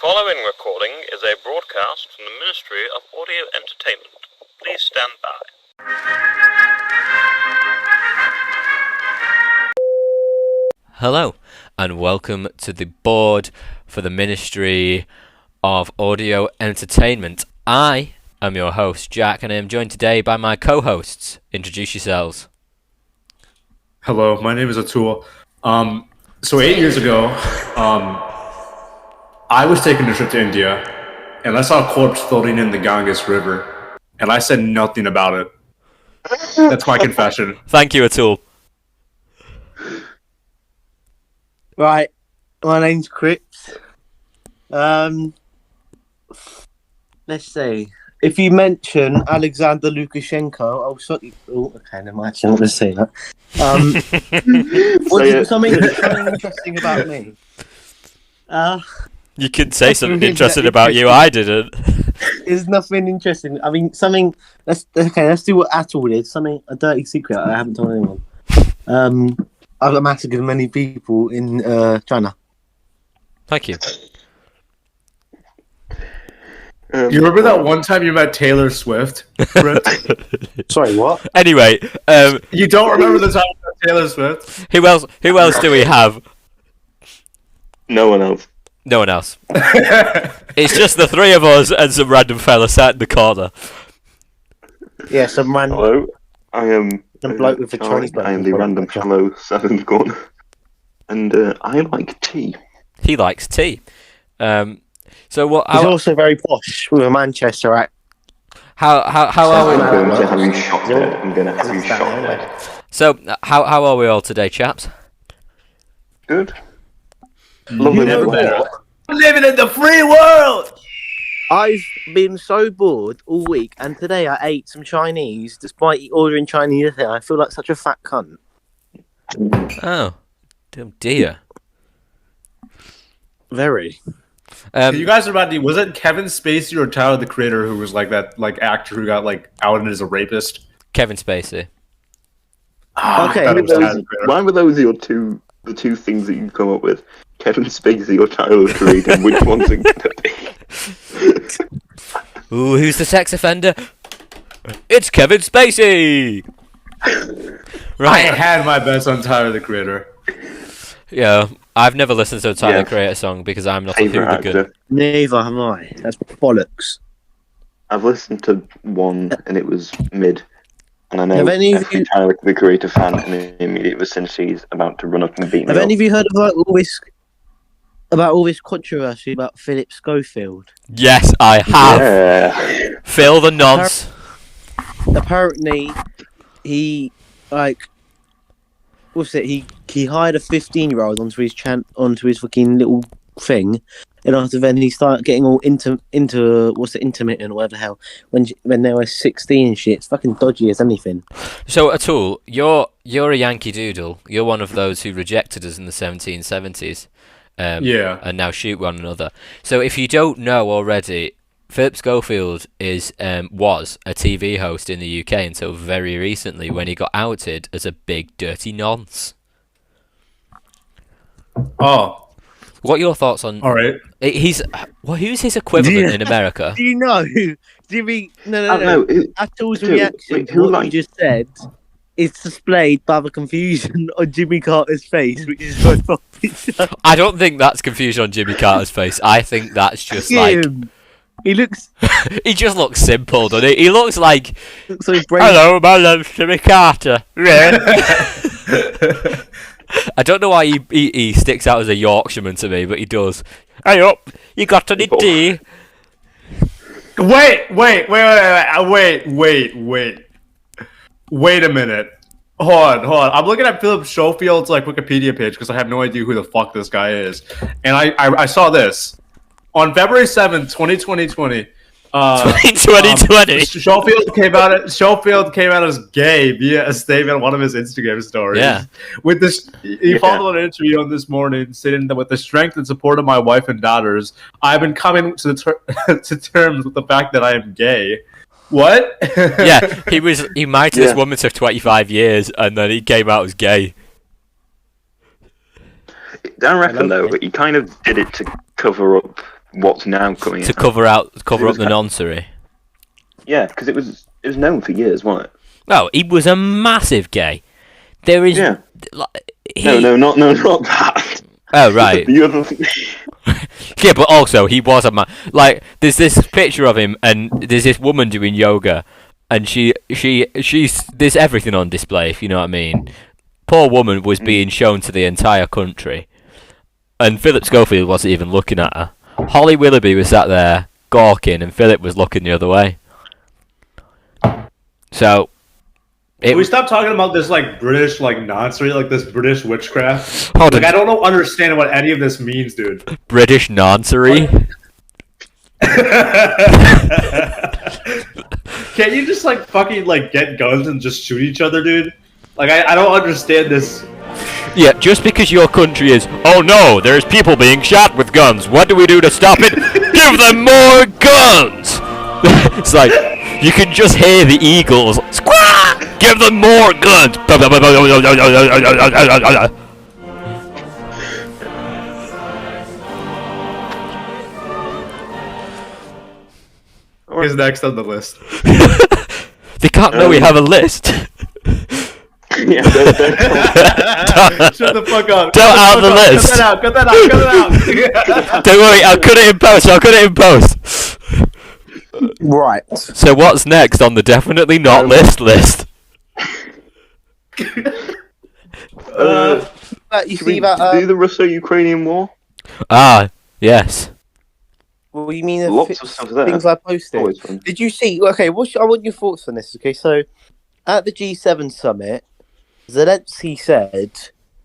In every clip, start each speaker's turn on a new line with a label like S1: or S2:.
S1: following recording is a broadcast from the Ministry of Audio Entertainment. Please stand by.
S2: Hello, and welcome to the board for the Ministry of Audio Entertainment. I am your host, Jack, and I am joined today by my co-hosts. Introduce yourselves.
S3: Hello, my name is Atul. So 8 years ago, I was taking a trip to India, and I saw a corpse floating in the Ganges River, and I said nothing about it. That's my confession.
S2: Thank you, Atul.
S4: Right, my name's Crips. Let's see. If you mention Alexander Lukashenko, I'll shut you. Oh, okay, never mind. I'm not going to say that. Something interesting about me.
S2: You could say something interesting about you. I didn't.
S4: There's nothing interesting. I mean, something. Let's do what Atul did. A dirty secret I haven't told anyone. I've massacred many people in China.
S2: Thank you.
S3: You remember that one time you met Taylor Swift?
S4: Sorry, what?
S2: Anyway,
S3: You don't remember the time you met Taylor Swift?
S2: who else do we have?
S5: No one else.
S2: No one else. It's just the three of us and some random fella sat in the corner.
S4: Yeah, some random.
S5: Hello, I am
S4: Some bloke with a
S5: Charlie.
S4: Chinese
S5: I am the random fellow sat in the corner, and I like tea.
S2: He likes tea. So what?
S4: He's also very posh with a Manchester accent.
S2: How are we?
S5: I'm going to have you shot dead. I'm going to have you shot dead.
S2: So how are we all today, chaps?
S5: Good. Lovely
S3: never
S5: weather.
S3: better. We're living in the free world!
S4: I've been so bored all week, and today I ate some Chinese, despite ordering Chinese. I feel like such a fat cunt.
S2: Oh, dear.
S4: Very.
S3: You guys are about to. Was it Kevin Spacey or Tyler the Creator who was like that actor who got outed as a rapist?
S2: Kevin Spacey.
S4: Okay.
S5: Why were those the two things that you come up with? Kevin Spacey or Tyler the Creator? Which one's it going to be?
S2: Ooh, who's the sex offender? It's Kevin Spacey!
S3: I
S2: Right.
S3: had my bets on Tyler the Creator.
S2: Yeah, I've never listened to a Tyler
S5: Yeah.
S2: Creator song because I'm not a
S5: Favourite
S2: hooligan.
S5: actor.
S4: Neither have I. That's bollocks.
S5: I've listened to one and it was mid. And I know
S4: Have any of
S5: every
S4: you-
S5: Tyler the Creator fan in the immediate vicinity is about to run up and beat me
S4: Have any
S5: up.
S4: of you heard about all this controversy about Philip Schofield?
S2: Yes, I have.
S5: Yeah.
S2: Phil the Nonce.
S4: Apparently, he he hired a 15-year-old onto his fucking little thing, and after then he started getting all into intermittent or whatever the hell when they were 16 and shit. It's fucking dodgy as anything.
S2: So, Atul, you're a Yankee Doodle. You're one of those who rejected us in the 1770s.
S3: Yeah.
S2: And now shoot one another. So, if you don't know already, Philip Schofield was a TV host in the UK until very recently when he got outed as a big dirty nonce.
S3: Oh,
S2: What are your thoughts on?
S3: all right.
S2: Who's his equivalent in America?
S4: Do you know? Jimmy? No. Atul's
S5: Who-
S4: reaction to
S5: who
S4: what
S5: like-
S4: you just said is displayed by the confusion on Jimmy Carter's face, which is my property.
S2: I don't think that's confusion on Jimmy Carter's face. I think that's just like
S4: He looks
S2: he just looks simple, doesn't he? He looks like
S4: so brave.
S2: hello, my name's Jimmy Carter. I don't know why he sticks out as a Yorkshireman to me, but he does. Hey up, you got any tea?
S3: Wait a minute. Hold on. I'm looking at Philip Schofield's Wikipedia page because I have no idea who the fuck this guy is. And I saw this. On February 7th, 2020,
S2: 2020.
S3: Schofield came out as gay via a statement on one of his Instagram stories.
S2: Yeah.
S3: With this, he followed an interview on This Morning, stating that with the strength and support of my wife and daughters, I've been coming to terms with the fact that I am gay. What?
S2: Yeah, he married this woman for 25 years, and then he came out as gay.
S5: I reckon, though, he kind of did it to cover up what's now coming
S2: To
S5: out.
S2: cover up the
S5: was
S2: noncery.
S5: Yeah, because it was known for years, wasn't it?
S2: Oh, he was a massive gay. There is...
S5: Yeah.
S2: He...
S5: No, not that.
S2: Oh, right.
S5: The other thing.
S2: Yeah, but also, he was a man. Like, there's this picture of him, and there's this woman doing yoga, and she's... There's everything on display, if you know what I mean. Poor woman was being shown to the entire country. And Philip Schofield wasn't even looking at her. Holly Willoughby was sat there, gawking, and Philip was looking the other way. So...
S3: Can we stop talking about this like British like nonsense, like this British witchcraft?
S2: Hold
S3: Like
S2: on.
S3: I don't understand what any of this means, dude.
S2: British noncery?
S3: Can't you just like fucking like get guns and just shoot each other, dude? Like I don't understand this.
S2: Yeah, just because your country is, oh no, there's people being shot with guns. What do we do to stop it? Give them more guns! It's like, you can just hear the eagles. Squawk! Give them more guns!
S3: Who's next on the list?
S2: They can't know we have a list.
S5: Yeah,
S3: Shut the fuck up.
S2: Don't out the list.
S3: Cut that out.
S2: Don't worry, I'll cut it in post.
S4: Right.
S2: So what's next on the definitely not list?
S4: You
S5: Should we
S4: see that?
S5: do the Russo-Ukrainian War?
S2: Ah, yes.
S4: What do you mean?
S5: Lots of stuff there.
S4: Things I posted.
S5: Always fun.
S4: Did you see? Okay, I want your thoughts on this. Okay, so at the G7 summit, Zelensky said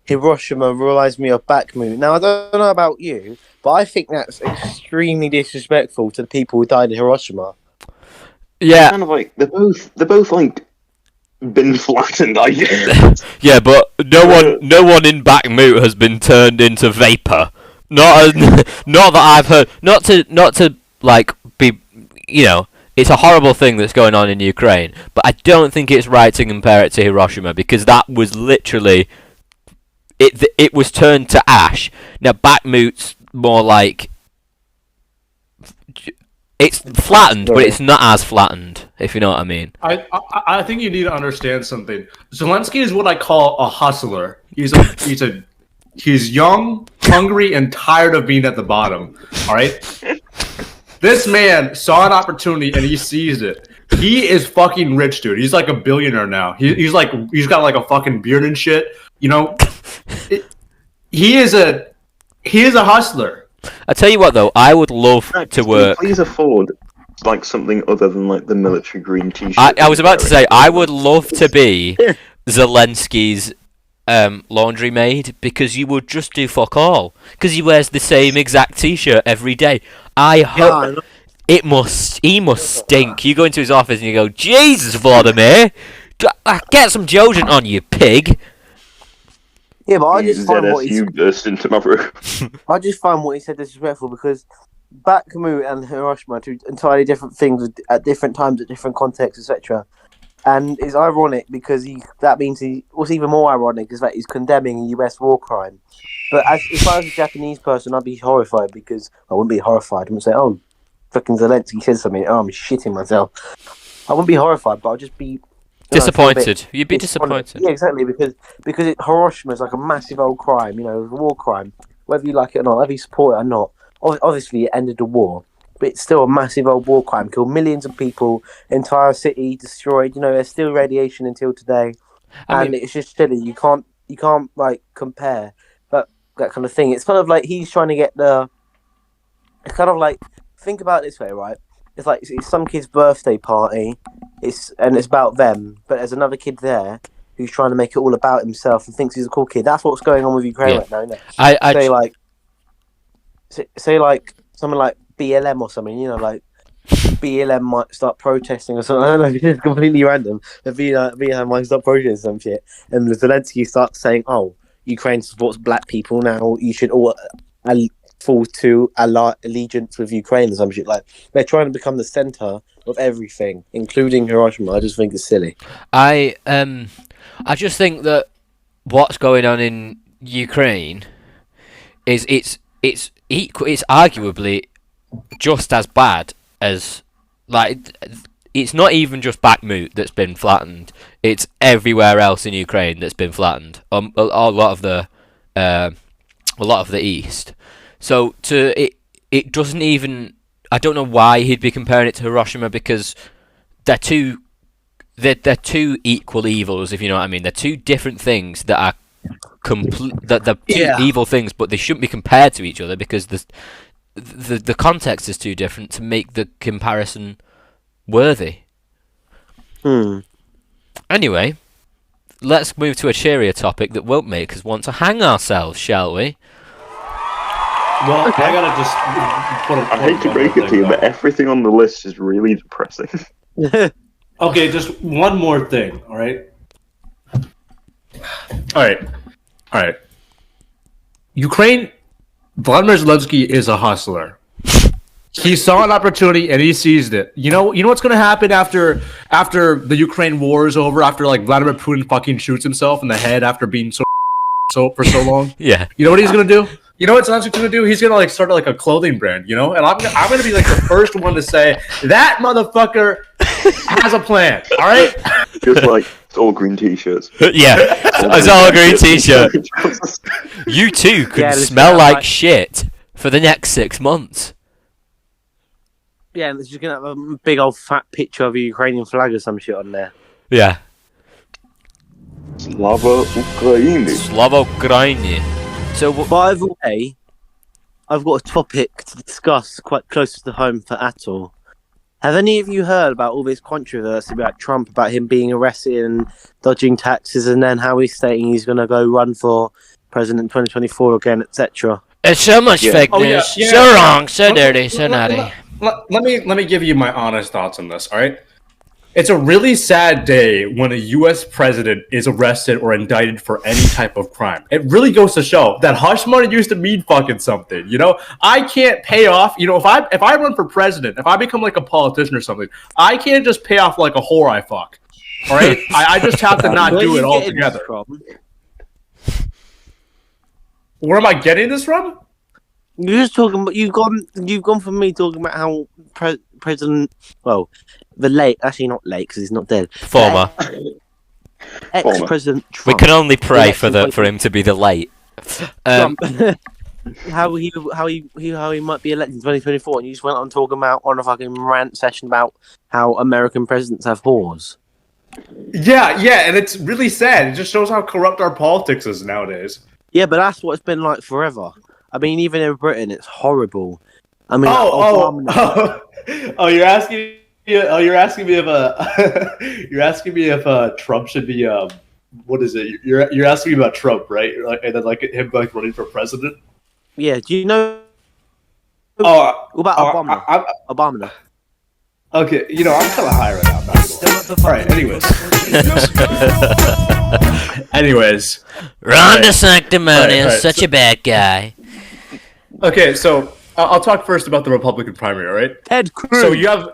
S4: Hiroshima reminds me of Bakhmut. Now I don't know about you, but I think that's extremely disrespectful to the people who died in Hiroshima.
S2: Yeah,
S5: Kind of like they're both like been flattened, I guess.
S2: yeah, but no one in Bakhmut has been turned into vapor. Not that I've heard. Not to like be, you know, it's a horrible thing that's going on in Ukraine, but I don't think it's right to compare it to Hiroshima because that was literally it was turned to ash. Now Bakhmut's more like it's flattened, but it's not as flattened, if you know what I mean.
S3: I think you need to understand something. Zelensky is what I call a hustler. He's young, hungry, and tired of being at the bottom. All right. This man saw an opportunity and he seized it. He is fucking rich, dude. He's like a billionaire now. He's got like a fucking beard and shit. You know, he is a hustler.
S2: I tell you what, though, I would love to work.
S5: Please afford like something other than like the military green T-shirt.
S2: I was about to say I would love to be Zelensky's laundry maid because you would just do fuck all because he wears the same exact T-shirt every day. I hope he must stink. You go into his office and you go, Jesus, Vladimir, get some deodorant on, you pig.
S4: Yeah, but I just find what
S5: you burst into my room.
S4: I just find what he said disrespectful because Bakhmut and Hiroshima are two entirely different things at different times, at different contexts, etc. And it's ironic because what's even more ironic is that he's condemning a US war crime. But if I was a Japanese person, I'd be horrified because I wouldn't be horrified. I wouldn't say, "Oh, fucking Zelensky said something." Oh, I'm shitting myself. I wouldn't be horrified, but I'd just be
S2: disappointed. You'd be disappointed.
S4: Yeah, exactly, because Hiroshima is like a massive old crime, you know, a war crime. Whether you like it or not, whether you support it or not. Obviously, it ended the war, but it's still a massive old war crime. Killed millions of people, entire city destroyed. You know, there's still radiation until today, and it's just silly. You can't like compare that kind of thing. It's kind of like he's trying to get It's kind of like, think about it this way, right? It's like it's some kid's birthday party. It's about them, but there's another kid there who's trying to make it all about himself and thinks he's a cool kid. That's what's going on with Ukraine right now, isn't it? Say like something like BLM or something, you know, like BLM might start protesting or something. I don't know, it's completely random. The BLM might start protesting some shit, and Zelensky starts saying, "Oh, Ukraine supports black people now. You should all fall to allegiance with Ukraine," or some shit. Like they're trying to become the center of everything, including Hiroshima. I just think it's silly.
S2: I just think that what's going on in Ukraine is it's arguably just as bad as, like, it's not even just Bakhmut that's been flattened. It's everywhere else in Ukraine that's been flattened. A lot of the east. So it doesn't even. I don't know why he'd be comparing it to Hiroshima, because they're two equal evils, if you know what I mean. They're two different things that are they're two evil things, but they shouldn't be compared to each other because the context is too different to make the comparison worthy. Anyway, let's move to a cheerier topic that won't make us want to hang ourselves, shall we?
S3: Well, I gotta just put a.
S5: I hate to break it to you, but everything on the list is really depressing.
S3: Okay, just one more thing, alright? Alright. Ukraine, Vladimir Zelensky is a hustler. He saw an opportunity and he seized it. You know what's gonna happen after the Ukraine war is over, after like Vladimir Putin fucking shoots himself in the head after being so for so long?
S2: Yeah.
S3: You know what he's gonna do? You know what Zelensky's gonna do? He's gonna like start like a clothing brand, you know? And I'm gonna be like the first one to say that motherfucker has a plan. All right?
S5: Just like it's all green t-shirts.
S2: Yeah, it's all a green t-shirt. You too can smell like shit for the next 6 months.
S4: Yeah, and it's just gonna have a big old fat picture of a Ukrainian flag or some shit on there.
S2: Yeah.
S5: Slava Ukraini.
S2: Slava Ukraini. So,
S4: by the way, I've got a topic to discuss quite close to home for Atul. Have any of you heard about all this controversy about Trump, about him being arrested and dodging taxes, and then how he's stating he's going to go run for president in 2024 again, etc.?
S2: It's so much fake news. So wrong, so dirty, so naughty.
S3: Let me give you my honest thoughts on this, all right? It's a really sad day when a U.S. president is arrested or indicted for any type of crime. It really goes to show that hush money used to mean fucking something, you know? I can't pay off, you know, if I run for president, if I become like a politician or something, I can't just pay off like a whore I fuck, all right? I just have to not do it altogether. Where am I getting this from?
S4: You're just talking, but you've gone from me talking about how President, well, the late, actually not late because he's not dead.
S2: Former.
S4: Ex-President Trump.
S2: We can only pray for him to be the late.
S4: How he might be elected in 2024, and you just went on talking about on a fucking rant session about how American presidents have whores.
S3: Yeah, and it's really sad. It just shows how corrupt our politics is nowadays.
S4: Yeah, but that's what it's been like forever. I mean, even in Britain, it's horrible. I mean,
S3: you're asking me if Trump should be what is it? You're asking me about Trump, right? Like, and then like him like running for president.
S4: Yeah. Do you know? What about Obama? Obama.
S3: Okay, you know, I'm kind of high right now. All right. Anyways.
S2: Ron DeSanctimonious, such a bad guy.
S3: Okay, so I'll talk first about the Republican primary, all right?
S4: Ted Cruz.
S3: So you have.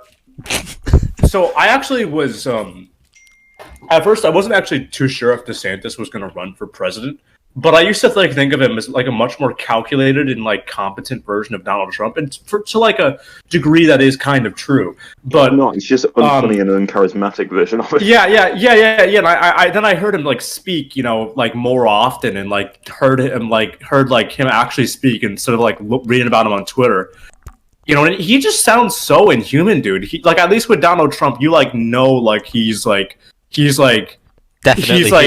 S3: So I actually was. At first, I wasn't actually too sure if DeSantis was going to run for president, but I used to like think of him as like a much more calculated and like competent version of Donald Trump, and to like a degree that is kind of true. But
S5: no, it's just unfunny and uncharismatic version of it.
S3: Yeah. And I then I heard him like speak, you know, like more often, and like heard him actually speak instead of like reading about him on Twitter. You know, and he just sounds so inhuman, dude. He like, at least with Donald Trump, you like know like he's
S2: definitely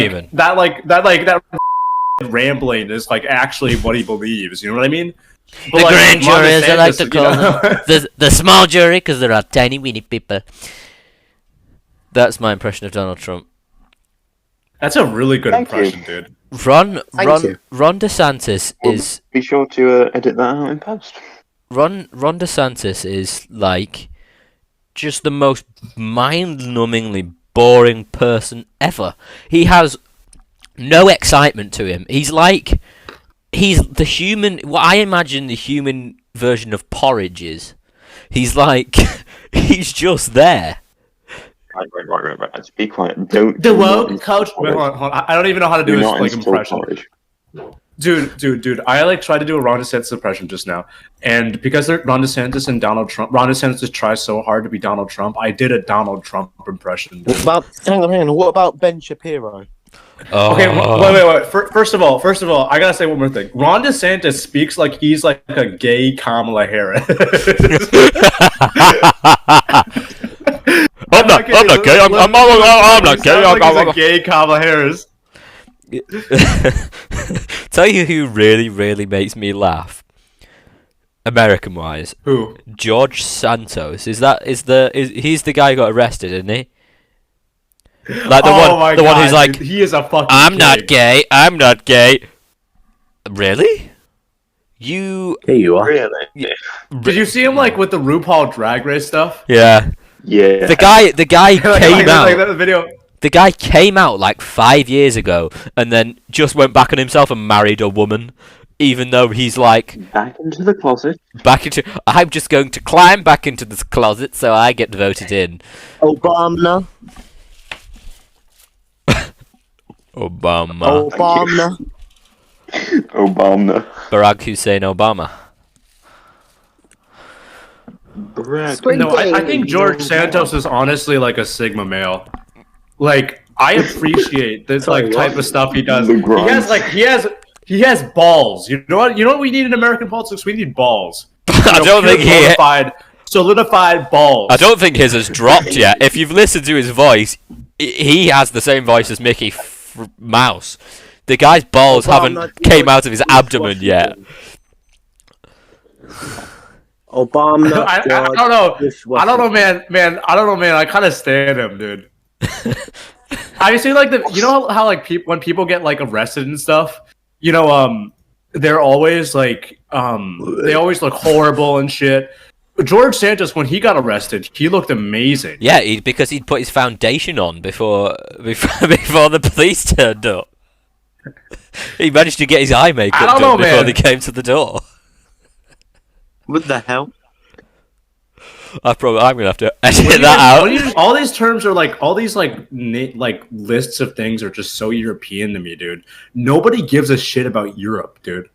S2: human.
S3: That rambling is like actually what he believes. You know what I mean?
S2: But, the grand jury, as I like to call them, the small jury, because there are tiny weeny people. That's my impression of Donald Trump.
S3: That's a really good impression, dude.
S2: Ron DeSantis is.
S5: Be sure to edit that out in post.
S2: Ron DeSantis is like just the most mind-numbingly boring person ever. He has no excitement to him. He's the human. What I imagine the human version of porridge is. He's like he's just there.
S5: Right. Just be quiet. Don't.
S3: The woke coach. Wait, hold on. I don't even know how to do this like impression. Dude, I like tried to do a Ron DeSantis impression just now, and because Ron DeSantis and Donald Trump, Ron DeSantis tries so hard to be Donald Trump. I did a Donald Trump impression.
S4: Hang on. What about Ben Shapiro?
S2: Oh.
S3: Okay, wait. First of all, I gotta say one more thing. Ron DeSantis speaks like he's like a gay Kamala Harris. I'm not gay. I'm not gay. I'm a gay Kamala Harris.
S2: Tell you who really makes me laugh, American wise.
S3: Who?
S2: George Santos. He's the guy who got arrested, isn't he? Like the one who's like,
S3: dude, he is a fucking.
S2: I'm not gay. Really?
S4: Here you are.
S5: Really?
S3: Did you see him like with the RuPaul Drag Race stuff?
S2: Yeah.
S5: Yeah.
S2: The guy came out.
S3: Like that video.
S2: The guy came out like 5 years ago and then just went back on himself and married a woman, even though he's like
S5: Back into the closet.
S2: I'm just going to climb back into this closet so I get voted in.
S4: Obama.
S2: Barack Hussein Obama.
S3: No, I think George Santos is honestly like a Sigma male. Like, I appreciate this like type of stuff he does. He has balls. You know what we need in American politics? We need balls.
S2: I don't think
S3: solidified balls.
S2: I don't think his has dropped yet. If you've listened to his voice, he has the same voice as Mickey Mouse. The guy's balls haven't came out of his abdomen yet.
S4: Obama.
S3: I don't know, man. I don't know, man. I kind of stand him, dude. Have you seen like how like when people get like arrested and stuff, they're always like they always look horrible and shit. George Santos, when he got arrested, he looked amazing.
S2: Yeah, because he'd put his foundation on before the police turned up. He managed to get his eye makeup done before they came to the door.
S4: What the hell?
S2: I'm gonna have to edit that out.
S3: All these terms are like all these like lists of things are just so European to me, dude. Nobody gives a shit about Europe, dude.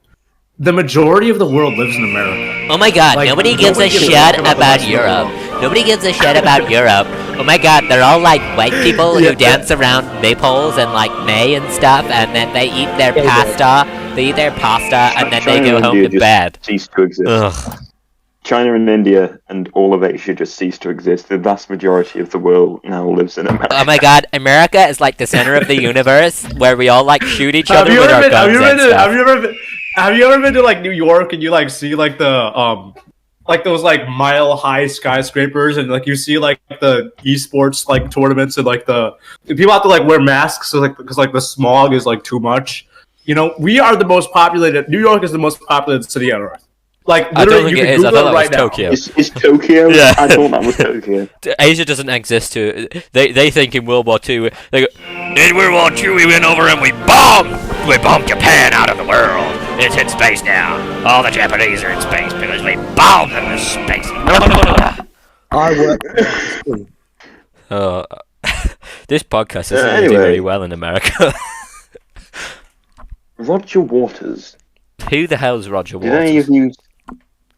S3: The majority of the world lives in America.
S2: Oh my god, nobody gives a shit about Europe. Nobody gives a shit about Europe. Oh my god, they're all like white people who dance around maypoles and like May and stuff, and then they eat their pasta. They eat their pasta, and then they go home to bed.
S5: Cease to exist.
S2: Ugh.
S5: China and India and all of Asia just cease to exist. The vast majority of the world now lives in America.
S2: Oh my god, America is like the center of the universe where we all like shoot each other with our guns and stuff.
S3: Have you ever been to like New York and you like see like the like those like mile high skyscrapers and like you see like the esports like tournaments and like the people have to like wear masks so like because like the smog is like too much. We are the most populated. New York is the most populated city on earth. Like literally, you can Google it right now.
S2: Tokyo.
S5: It's Tokyo.
S2: Yeah.
S5: I thought that was Tokyo.
S2: Asia doesn't exist too. They think in World War II. They go, in World War II we went over and we bombed Japan out of the world. It's in space now. All the Japanese are in space because we bombed them in space.
S4: I work.
S2: This podcast is doing very well in America.
S5: Roger Waters.
S2: Who the hell is Roger Waters?
S5: Did any of you...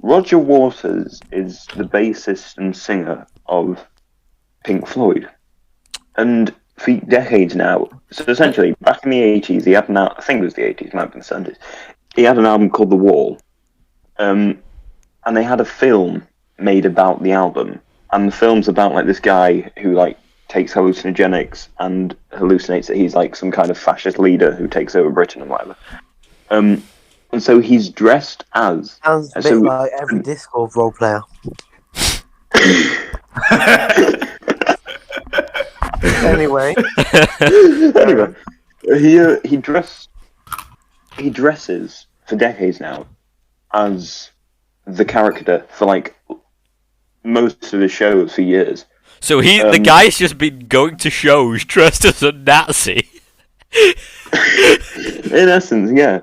S5: Roger Waters is the bassist and singer of Pink Floyd. And for decades now, so essentially, back in the 80s, he had I think it was the 80s, might have been the 70s, he had an album called The Wall. And they had a film made about the album. And the film's about, like, this guy who, like, takes hallucinogenics and hallucinates that he's, like, some kind of fascist leader who takes over Britain and whatever. And so he's dressed as...
S4: Sounds a bit like every Discord role player. Anyway, he dresses for decades now as the character for like most of his shows for years.
S2: So the guy's just been going to shows dressed as a Nazi.
S5: In essence, yeah.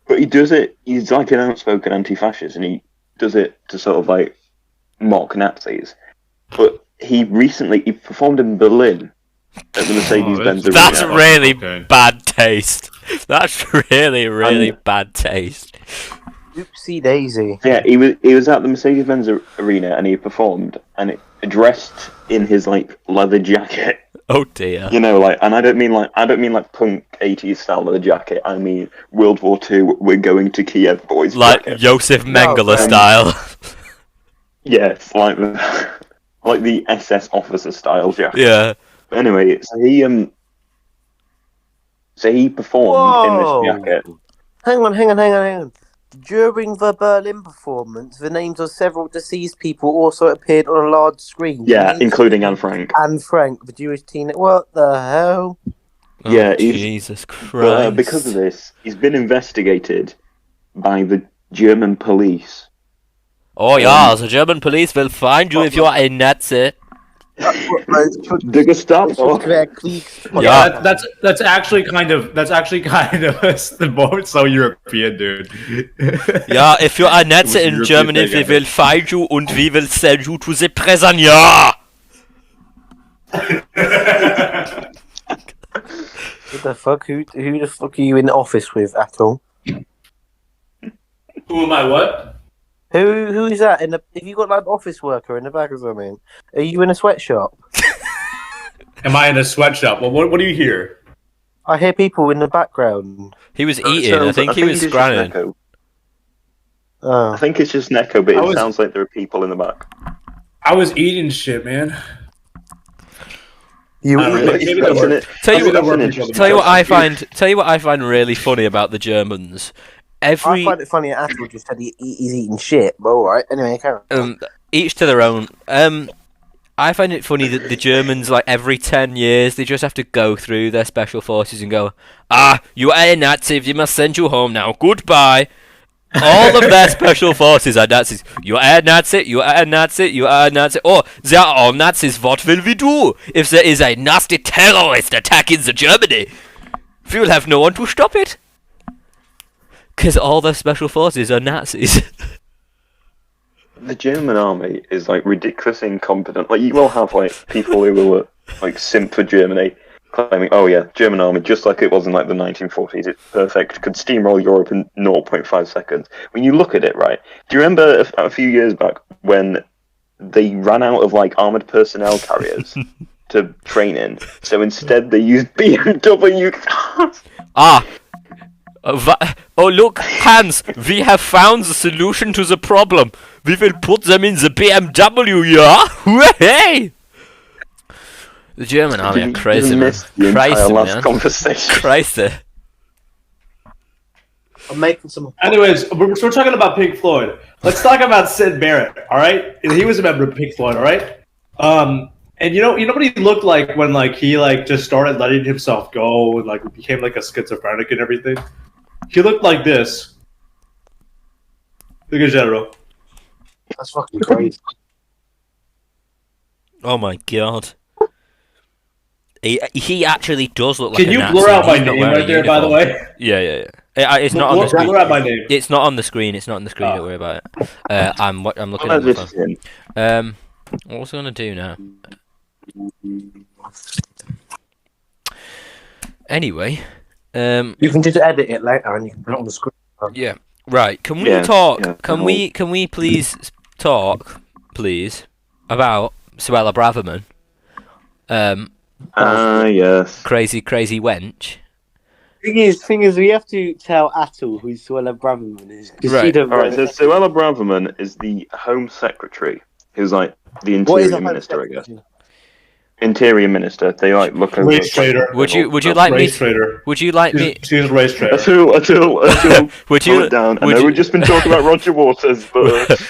S5: But he does it, he's like an outspoken anti-fascist, and he does it to sort of like mock Nazis. But he performed in Berlin at the Mercedes-Benz Arena.
S2: That's really bad taste. That's really bad taste.
S4: Oopsie daisy.
S5: Yeah, he was at the Mercedes-Benz arena and he performed and dressed in his like leather jacket.
S2: Oh dear.
S5: You know, like, and I don't mean like punk 80s style leather jacket. I mean World War II. We're going to Kiev, boys.
S2: Like
S5: jacket.
S2: Josef Mengele style.
S5: Yes, like the SS officer style jacket.
S2: Yeah.
S5: But anyway, so he performed in this jacket.
S4: Hang on. During the Berlin performance, the names of several deceased people also appeared on a large screen.
S5: Yeah, including Anne Frank.
S4: Anne Frank, the Jewish teenager. What the hell?
S5: Yeah,
S2: Jesus Christ.
S5: Because of this, he's been investigated by the German police.
S2: Oh yeah, the German police will find you if you are a Nazi.
S5: The Gestapo.
S2: Yeah.
S3: That's actually kind of the moment so European, dude.
S2: Yeah, if you are a Nazi in
S3: European
S2: Germany,
S3: thing,
S2: we will find you and we will send you to the prison. Yeah.
S4: What the fuck? Who the fuck are you in the office with, Atul?
S3: Who am I? What?
S4: Who is that? If you got like an office worker in the back or something, are you in a sweatshop?
S3: Am I in a sweatshop? Well, what do you hear?
S4: I hear people in the background.
S2: He was eating. I think he was scranning.
S4: Oh.
S5: I think it's just Neko, but it
S3: was-
S5: sounds like there are people in the back.
S3: I was eating shit, man.
S4: You
S3: I don't know, maybe that worked.
S2: Tell you
S3: Maybe that worked.
S2: what I find really funny about the Germans.
S4: I find it funny that Atul just said he's eating shit, but alright. Anyway, carry on.
S2: Each to their own. I find it funny that the Germans, like every 10 years, they just have to go through their special forces and go, you are a Nazi, we must send you home now, goodbye. All of their special forces are Nazis. You are a Nazi, you are a Nazi, you are a Nazi. Oh, they are all Nazis, what will we do? If there is a nasty terrorist attack in the Germany, we will have no one to stop it. Because all their special forces are Nazis.
S5: The German army is like ridiculously incompetent. Like you will have like people who will like simp for Germany, claiming, "Oh yeah, German army, just like it was in like the 1940s, it's perfect, could steamroll Europe in 0.5 seconds." When you look at it, right? Do you remember a few years back when they ran out of like armored personnel carriers to train in? So instead, they used BMW cars.
S2: Oh look, Hans, we have found the solution to the problem. We will put them in the BMW, yeah? Hey! The German army are crazy, man. Crazy.
S4: I'm making some.
S3: Anyways, we're talking about Pink Floyd. Let's talk about Syd Barrett, all right? He was a member of Pink Floyd, all right? And you know what he looked like when like he like just started letting himself go and like became like a schizophrenic and everything. He looked like this. Look at General.
S4: That's fucking crazy.
S2: Oh my god. He actually does look like
S3: Can
S2: a
S3: you
S2: Nazi.
S3: blur out my
S2: He's not
S3: name
S2: wearing
S3: right
S2: a
S3: there, by the
S2: uniform.
S3: way?
S2: Yeah. It's not on the screen.
S3: Blur out my name.
S2: It's not on the screen. Don't worry about it. I'm looking at my phone. What was I gonna do now? Anyway,
S4: You can just edit it later and you can put it on the screen.
S2: yeah. Right. Can we
S5: Yeah,
S2: talk?
S5: yeah,
S2: Can we please talk, please, about Suella Braverman?
S5: Yes.
S2: Crazy wench.
S4: Thing is, we have to tell Atul who Suella Braverman is.
S2: Right.
S5: Alright, so Suella Braverman is the Home Secretary, who's like the
S4: What is
S5: Interior
S4: a
S5: Minister, I guess. Interior Minister. They like look over.
S3: Race trader.
S2: Would you like me?
S3: Race trader.
S2: Would you like me?
S3: She's a race trader.
S5: Atul,
S2: Would
S5: calm
S2: you?
S5: it down. I
S2: would
S5: know
S2: you-
S5: we've just been talking about Roger Waters, but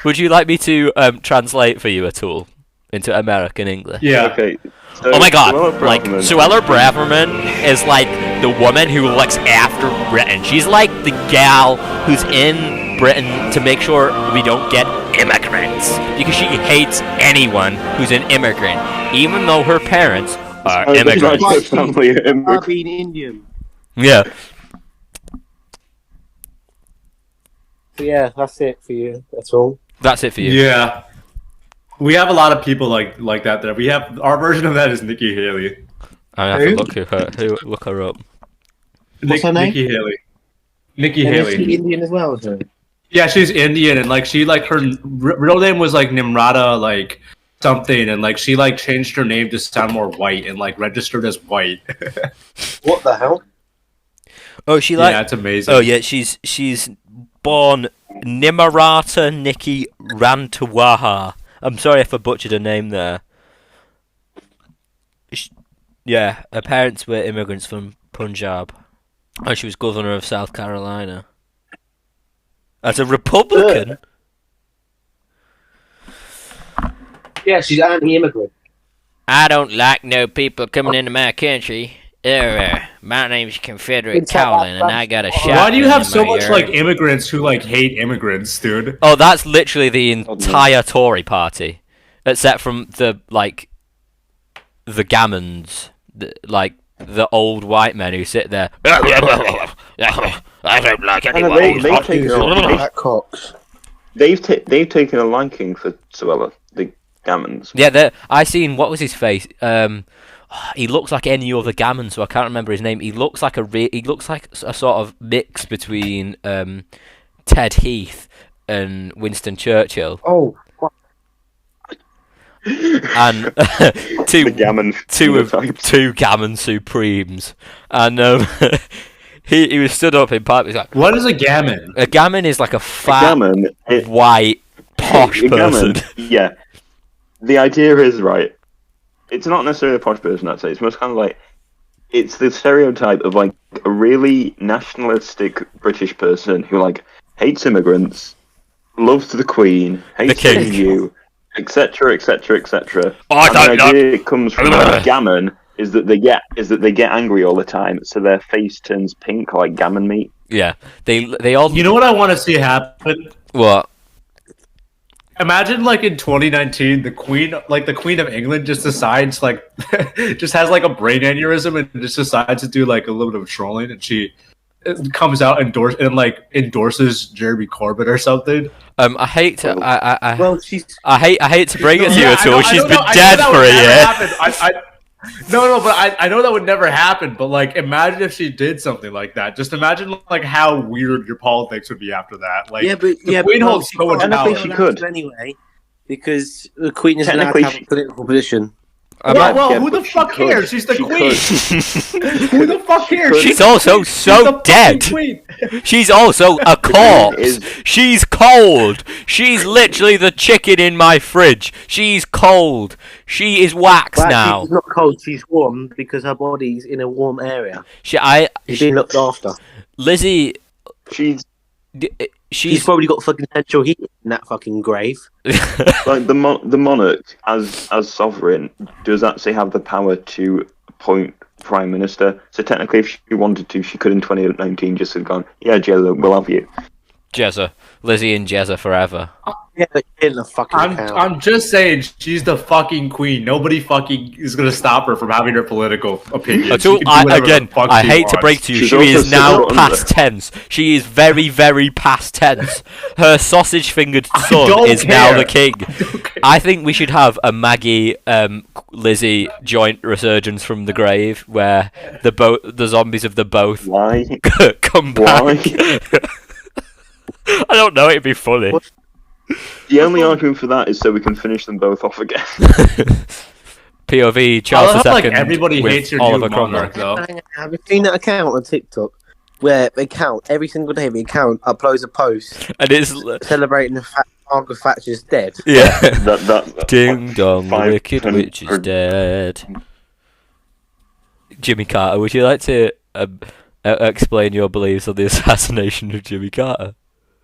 S2: Would you like me to translate for you, Atul, into American English?
S3: Yeah.
S5: okay. So
S2: Oh my god,
S5: Suella
S2: like,
S5: Braverman-
S2: Suella Braverman is like the woman who looks after Britain. She's like the gal who's in Britain to make sure we don't get immigrants. Because she hates anyone who's an immigrant, even though her parents are
S5: Oh, that's
S2: immigrants.
S5: right, family immigrant.
S4: being Indian.
S2: Yeah.
S4: So yeah, that's it for you. That's all.
S2: That's it for you.
S3: Yeah. We have a lot of people like that. We have our version of that is Nikki Haley.
S2: I have to look her up.
S4: What's her name?
S3: Nikki Haley. Nikki
S4: And is
S3: Haley.
S4: she Indian as well, isn't it?
S3: Yeah, she's Indian, and like she like her real name was like Nimrata like something, and like she like changed her name to sound more white and like registered as white.
S4: What the hell?
S2: Oh, she like.
S3: Yeah, it's amazing.
S2: Oh yeah, she's born Nimarata Nikki Rantawaha. I'm sorry if I butchered her name there. Yeah, her parents were immigrants from Punjab, and she was governor of South Carolina. As a Republican?
S4: Yeah, she's anti-immigrant.
S2: I don't like no people coming into my country. My name's Confederate
S4: It's like
S2: Colin, and
S4: that-
S2: I got a shot.
S3: Why do you have so much like immigrants who like hate immigrants, dude?
S2: Oh, that's literally the entire Tory party, except from the Gammons, the old white men who sit there. I don't like anyone.
S5: They've taken a liking for Suella, the Gammons.
S2: Yeah, I seen, what was his face? He looks like any other Gammon, so I can't remember his name. He looks like a sort of mix between Ted Heath and Winston Churchill.
S4: Oh,
S2: And two Gammon Supremes, and he was stood up in part. He's like,
S3: What is a gammon?
S2: a gammon is like a fat,
S5: Gammon,
S2: white, posh person.
S5: Yeah. The idea is, right, it's not necessarily a posh person, I'd say. It's most kind of like, it's the stereotype of like a really nationalistic British person who like hates immigrants, loves the Queen, hates
S2: The king.
S5: you, etc., etc., etc.
S2: I
S5: And
S2: don't
S5: the
S2: know.
S5: idea it comes from gammon is that they get angry all the time, so their face turns pink like gammon meat.
S2: Yeah, they all.
S3: You know what I want to see happen?
S2: What?
S3: Imagine like in 2019, the Queen of England just decides like, just has like a brain aneurysm and just decides to do like a little bit of trolling, and she comes out endorses Jeremy Corbyn or something.
S2: I hate to.
S4: well, she's.
S2: I hate to bring it to you
S3: Yeah,
S2: at
S3: I
S2: all.
S3: know-
S2: She's
S3: I know
S2: been
S3: that-
S2: dead
S3: I know
S2: for a
S3: that would
S2: year.
S3: never happen. But I know that would never happen. But like, imagine if she did something like that. Just imagine like how weird your politics would be after that. Like, the Queen holds so much power.
S5: she could.
S4: Anyway, because the Queen is allowed to
S5: Technically,
S4: have a political position.
S3: Well,
S5: Yeah,
S3: who the
S5: but she
S3: fuck
S5: could.
S3: cares? She's the
S5: She
S3: Queen. Who the fuck cares?
S2: She's also
S3: She's
S2: so
S3: the fucking
S2: dead.
S3: Queen.
S2: She's also a corpse.
S5: is-
S2: She's cold. She's literally the chicken in my fridge. She's cold. She is wax
S4: Well,
S2: now.
S4: she's not cold, she's warm because her body's in a warm area.
S2: She's
S4: being looked after.
S2: Lizzie.
S5: She's
S4: She's probably got fucking central heat in that fucking grave.
S5: like the monarch as sovereign does actually have the power to appoint prime minister. So technically, if she wanted to, she could in 2019 just have gone, yeah, Jezza, we'll have you.
S2: Jezza. Lizzie and Jezza forever.
S4: Yeah, but in the fucking account.
S3: I'm just saying, she's the fucking Queen. Nobody fucking is gonna stop her from having her political opinion.
S2: Atul, I hate to break to you,
S5: She's
S2: she
S5: also
S2: is now
S5: still under.
S2: past tense. She is very, very past tense. Her sausage-fingered son
S3: don't
S2: is now
S3: care.
S2: the king. I think we should have a Maggie, Lizzie joint resurgence from the grave, where the zombies of the both
S5: Why?
S2: come
S5: Why?
S2: back. I don't know, it'd be funny.
S5: The only argument for that is so we can finish them both off again.
S2: POV
S3: I
S2: Charles
S3: love
S2: II
S3: how, like, everybody
S2: with
S3: hates your
S2: Oliver
S3: new
S2: Cromwell.
S3: monarch, though.
S4: Have you seen that account on TikTok where they count every single day? The account uploads a post
S2: And it's
S4: celebrating the fact Margaret Thatcher's dead.
S2: yeah.
S5: that
S2: Ding dong, the
S5: 5,
S2: wicked
S5: 10,
S2: witch is
S5: or-
S2: dead. Jimmy Carter, would you like to explain your beliefs on the assassination of Jimmy Carter?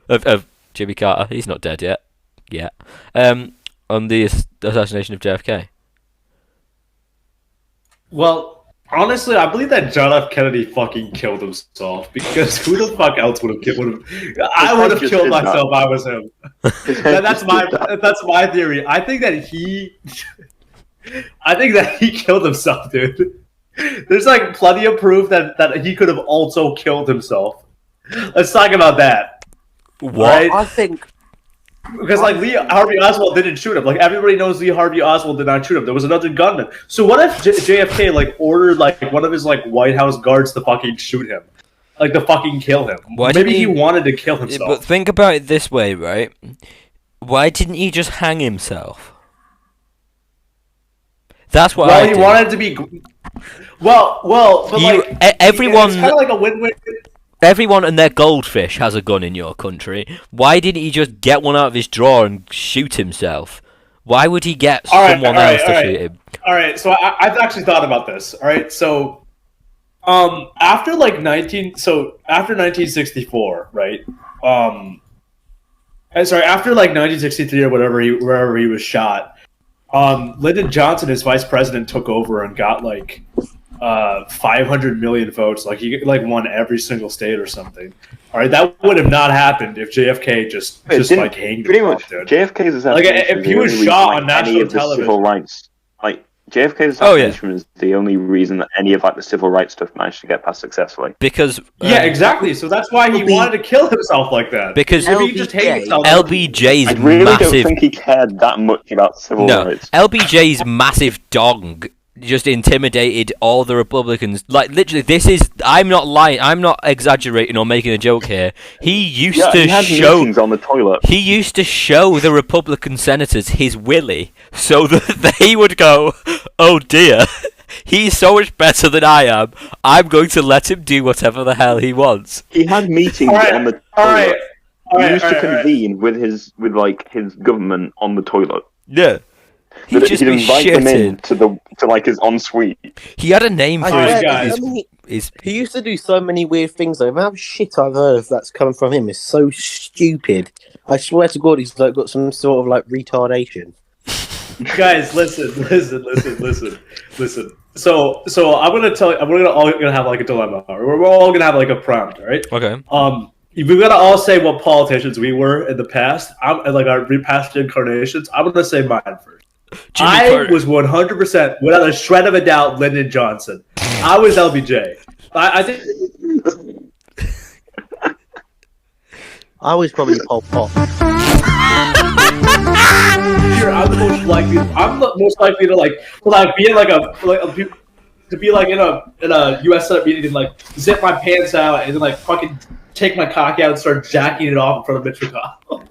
S2: Of Jimmy Carter, he's not dead yet. Yeah. On the assassination of JFK.
S3: Well, honestly, I believe that John F. Kennedy fucking killed himself, because who the fuck else would have killed? I would have
S5: just
S3: killed
S5: did that.
S3: myself if I was him. That's my theory. I think that he killed himself, dude. There's like plenty of proof that he could have also killed himself. Let's talk about that.
S2: What?
S3: Right?
S4: I think
S3: Because like Lee Harvey Oswald didn't shoot him. Like everybody knows Lee Harvey Oswald did not shoot him. There was another gunman. So what if JFK like ordered like one of his like White House guards to fucking shoot him? like to fucking kill him.
S2: Why
S3: Maybe
S2: didn't
S3: he wanted to kill himself.
S2: But think about it this way, right? Why didn't he just hang himself? That's what I
S3: he
S2: do.
S3: wanted to be. Well, but
S2: everyone,
S3: it's kind of like a win-win.
S2: everyone and their goldfish has a gun in your country. Why didn't he just get one out of his drawer and shoot himself? Why would he get someone else to shoot him?
S3: All right, so I've actually thought about this. All right, so after 1964, right? After 1963 or wherever he was shot, Lyndon Johnson, as vice president, took over and got 500 million votes. Like he won every single state or something. All right, that would have not happened if JFK just hanged
S5: pretty
S3: himself,
S5: much.
S3: dude.
S5: JFK's assassination
S3: if he was shot on national television,
S5: civil rights, JFK's assassination was the only reason that any of the civil rights stuff managed to get passed successfully.
S2: Because
S3: yeah, exactly. So that's why he wanted to kill himself like that.
S2: Because
S3: if he just hated himself,
S2: LBJ's
S5: I really
S2: massive.
S5: don't think he cared that much about civil rights.
S2: LBJ's massive dong just intimidated all the Republicans. Like literally, I'm not lying. I'm not exaggerating or making a joke here. He used to
S5: he had
S2: show
S5: meetings on the toilet.
S2: He used to show the Republican senators his willy, so that they would go, "Oh dear, he's so much better than I am. I'm going to let him do whatever the hell he wants."
S5: He had meetings on the toilet. He used to convene with his government on the toilet.
S2: Yeah. He'd just
S5: he'd
S2: be
S5: invite them in
S2: shitting.
S5: to his ensuite.
S2: He had a name for
S4: He used to do so many weird things though. How shit I've heard of that's coming from him is so stupid. I swear to God, he's got some sort of retardation.
S3: Guys, listen. So I'm gonna tell you. We're all gonna have a dilemma. We're all gonna have a prompt, all right?
S2: Okay.
S3: We've got to all say what politicians we were in the past. Our past incarnations. I'm gonna say mine first. I was 100%, without a shred of a doubt, Lyndon Johnson. I was LBJ. I think
S4: I was probably Pol Pot.
S3: I'm the most likely. I'm the most likely to be in a U.S. Senate meeting and zip my pants out and then fucking take my cock out and start jacking it off in front of Mitch McConnell.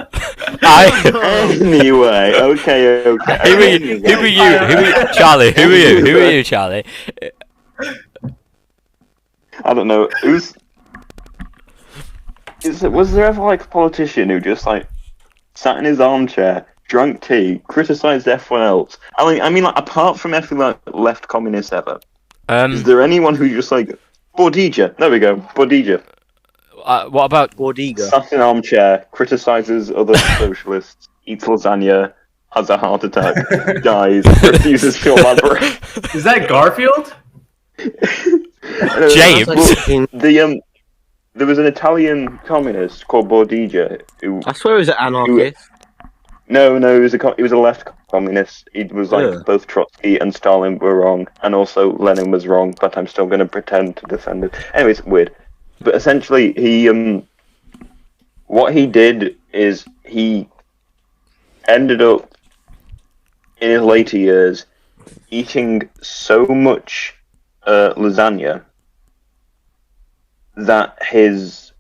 S5: Anyway, okay.
S2: Who are you, Charlie? Who are you, Charlie?
S5: I don't know. Was there ever a politician who just sat in his armchair, drank tea, criticised everyone else? I mean, apart from every left communist ever, is there anyone who just Bordiga? There we go, Bordiga.
S2: What about
S4: Bordiga?
S5: Sat in an armchair, criticises other socialists, eats lasagna, has a heart attack, dies, refuses to elaborate.
S3: Is that Garfield?
S2: James?
S5: There was an Italian communist called Bordiga who.
S4: I swear he was an anarchist.
S5: No, he was a left communist. He was both Trotsky and Stalin were wrong, and also Lenin was wrong. But I'm still going to pretend to defend it. Anyway, it's weird. But essentially, what he did is he ended up in his later years eating so much lasagna that his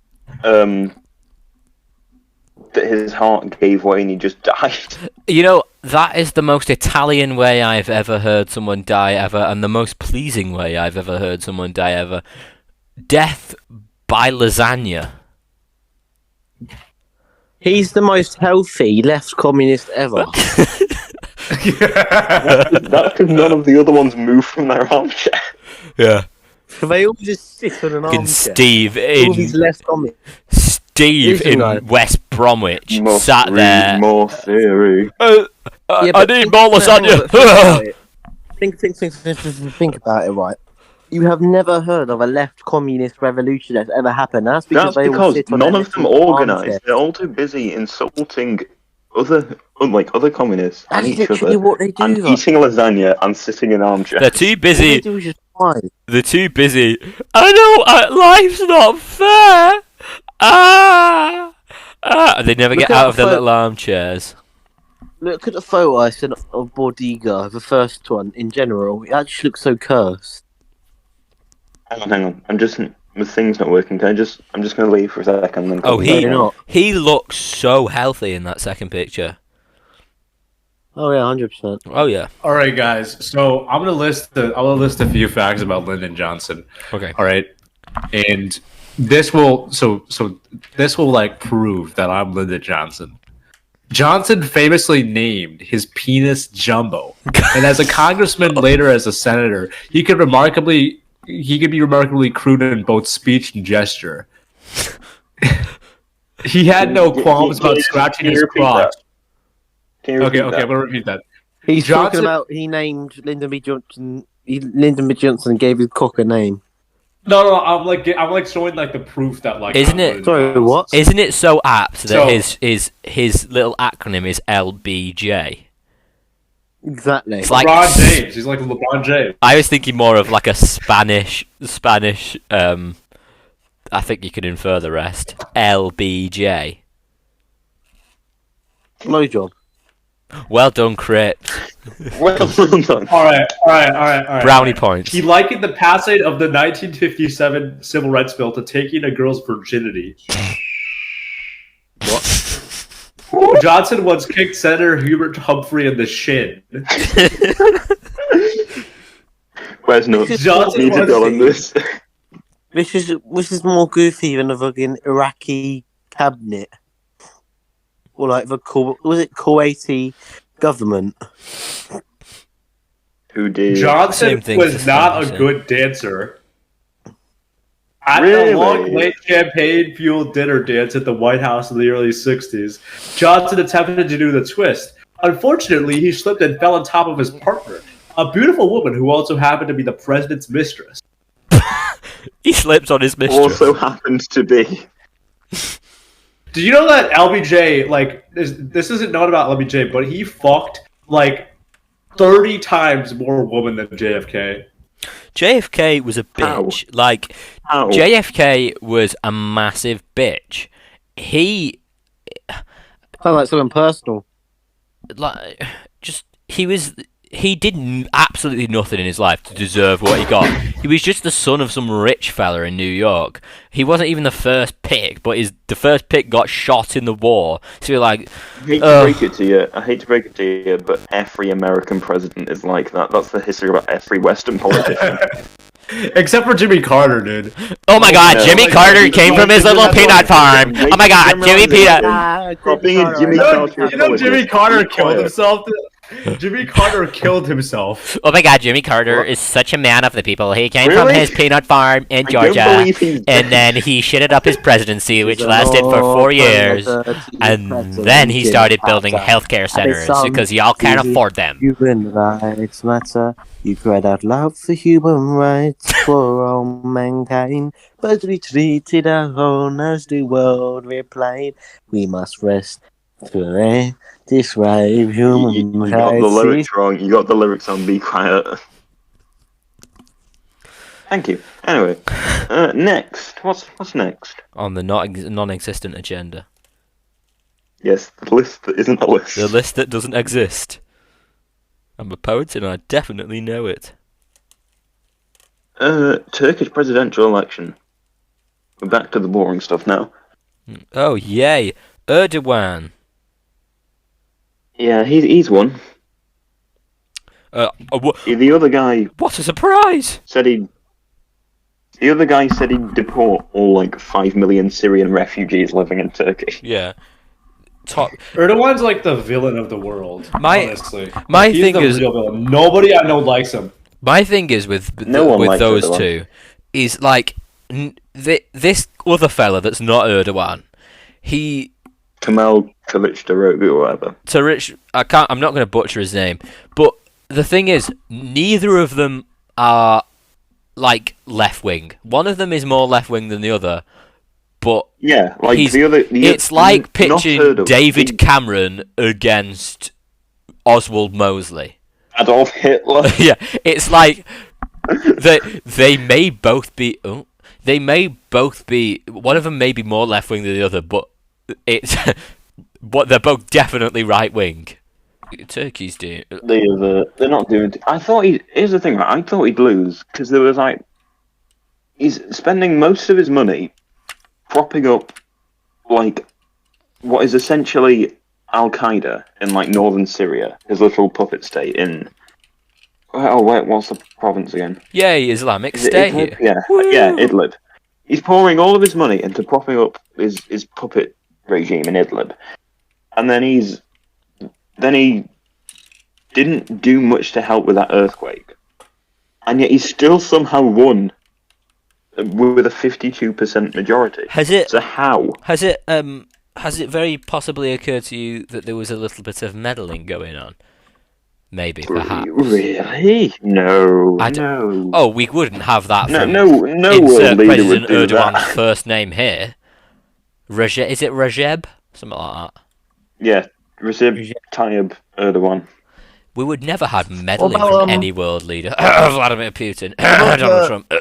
S5: heart gave way and he just died.
S2: You know, that is the most Italian way I've ever heard someone die ever, and the most pleasing way I've ever heard someone die ever. Death by lasagna.
S4: He's the most healthy left communist ever.
S5: That's because none of the other ones move from their armchair.
S2: Yeah.
S4: They all just sit on an armchair.
S2: Steve
S4: all these left communists.
S2: Steve in West Bromwich sat there.
S5: More theory.
S2: I need more lasagna.
S4: Think about it, right? You have never heard of a left communist revolution that's ever happened. That's because
S5: none of them organised. They're all too busy insulting other communists and each other,
S4: what they do,
S5: and eating lasagna and sitting in armchairs.
S2: They're too busy.
S4: They're
S2: too busy. I know life's not fair. They never get out of their little armchairs.
S4: Look at the photo I sent of Bordiga, the first one in general. It actually looks so cursed.
S5: Hang on. I'm just My thing's not working. I'm just going to leave for a second and then
S2: Oh,
S5: come back.
S2: he looks so healthy in that second picture.
S4: Oh yeah, 100%.
S2: Oh yeah.
S3: All right, guys. So I'm gonna list a few facts about Lyndon Johnson.
S2: Okay.
S3: All right, and this will this will like prove that I'm Lyndon Johnson. Johnson famously named his penis Jumbo, and as a congressman, later as a senator, he could be remarkably crude in both speech and gesture. He had no qualms about scratching his crotch. Okay, I'm gonna repeat that.
S4: He's
S3: Johnson-
S4: talking about he named Lyndon B. Johnson. Lyndon B. Johnson gave his cock a name.
S3: No, I'm like showing like the proof that like.
S2: Isn't it-
S4: Sorry, what?
S2: Isn't it so apt that
S3: So-
S2: his little acronym is LBJ?
S4: Exactly.
S2: It's like
S3: LeBron James. He's like LeBron James.
S2: I was thinking more of like a Spanish. I think you could infer the rest. LBJ.
S4: Blowjob.
S2: Well done, Crips.
S5: Well done.
S3: All right.
S2: Brownie points.
S3: He likened the passage of the 1957 Civil Rights Bill to taking a girl's virginity. What? Johnson once kicked Senator Hubert Humphrey in the shin.
S5: Where's no
S3: Johnson
S5: need to
S3: was-
S5: go on this?
S4: This is more goofy than the fucking Iraqi cabinet. Or like the Kuwaiti government.
S5: Who did?
S3: Johnson
S2: Same thing,
S3: was
S2: just
S3: not
S2: same.
S3: a good dancer. At
S5: Really?
S3: the long, late campaign-fueled dinner dance at the White House in the early 60s, Johnson attempted to do the twist. Unfortunately, he slipped and fell on top of his partner, a beautiful woman who also happened to be the president's mistress.
S2: He slips on his mistress.
S5: Also happens to be.
S3: Did you know that LBJ, like, this isn't known about LBJ, but he fucked, like, 30 times more women than JFK.
S2: JFK was a
S5: How?
S2: bitch. Like,
S5: How?
S2: JFK was a massive bitch. He,
S4: Sounds like something personal.
S2: like, he did absolutely nothing in his life to deserve what he got. He was just the son of some rich fella in New York. He wasn't even the first pick, but the first pick got shot in the war. So you're like,
S5: I hate to break it to you, but every American president is like that. That's the history about every Western politician.
S3: Except for Jimmy Carter, dude.
S2: oh my God,
S5: no,
S2: Jimmy
S5: like,
S2: Carter came from his little peanut farm. Oh my God, Jimmy Peanut.
S5: Stop being a Jimmy Carter.
S3: You know Jimmy Carter killed
S5: quiet.
S3: himself? Jimmy Carter killed himself.
S2: Oh my God, Jimmy Carter is such a man of the people. He came from
S5: Really?
S2: his peanut farm in
S5: I don't
S2: Georgia,
S5: believe he's
S2: and then he shitted up his presidency, which lasted for 4 years. And then he started building healthcare centers because y'all can't afford them.
S4: Human rights matter. You cried out loud for human rights for all mankind, but we treated our own as the world replied. We must rest to describe human
S5: You got the
S4: rights.
S5: lyrics wrong. You got the lyrics on Be Quiet. Thank you. Anyway, next. What's next?
S2: On the non-existent agenda.
S5: Yes, the list that isn't a list.
S2: The list that doesn't exist. I'm a poet and I definitely know it.
S5: Turkish presidential election. We're back to the boring stuff now.
S2: Oh, yay. Erdogan.
S5: Yeah, he's won. The other guy
S2: What a surprise!
S5: said he'd deport all like 5 million Syrian refugees living in Turkey.
S2: Yeah. Top.
S3: Erdogan's like the villain of the world. Honestly,
S2: my
S3: he's
S2: thing
S3: the
S2: is-
S3: real villain. Nobody I know likes him.
S2: My thing is with
S5: No one likes
S2: those
S5: Erdogan.
S2: two is like this other fella that's not Erdogan. He
S5: Kemal Kılıçdaroğlu or whatever.
S2: I'm not going to butcher his name, but the thing is, neither of them are like left wing. One of them is more left wing than the other, but
S5: Yeah, like
S2: He's-
S5: the other.
S2: it's like
S5: not
S2: pitching
S5: Erdogan,
S2: David Cameron against Oswald Mosley.
S5: Adolf Hitler.
S2: Yeah, it's like they may both be. Oh, they may both be. One of them may be more left wing than the other, but it's. But they're both definitely right wing. Turkey's doing.
S5: They're not doing. I thought here's the thing, right? I thought he'd lose because there was like he's spending most of his money propping up, like, what is essentially Al Qaeda in like northern Syria, his little puppet state in. Oh wait, what's the province again?
S2: Yay, Islamic State.
S5: Idlib? Yeah, Idlib. He's pouring all of his money into propping up his puppet regime in Idlib, and then he didn't do much to help with that earthquake, and yet he still somehow won with a 52% majority.
S2: Has it?
S5: So how?
S2: Has it very possibly occurred to you that there was a little bit of meddling going on? Maybe, perhaps.
S5: Really? No. No.
S2: Oh, we wouldn't have that from
S5: No world leader
S2: President
S5: would do
S2: Erdogan's
S5: that.
S2: first name here. Is it Recep? Something like that.
S5: Yeah, Recep Tayyip Erdogan.
S2: We would never have meddling
S4: What about,
S2: from any world leader. Vladimir Putin. Donald Trump.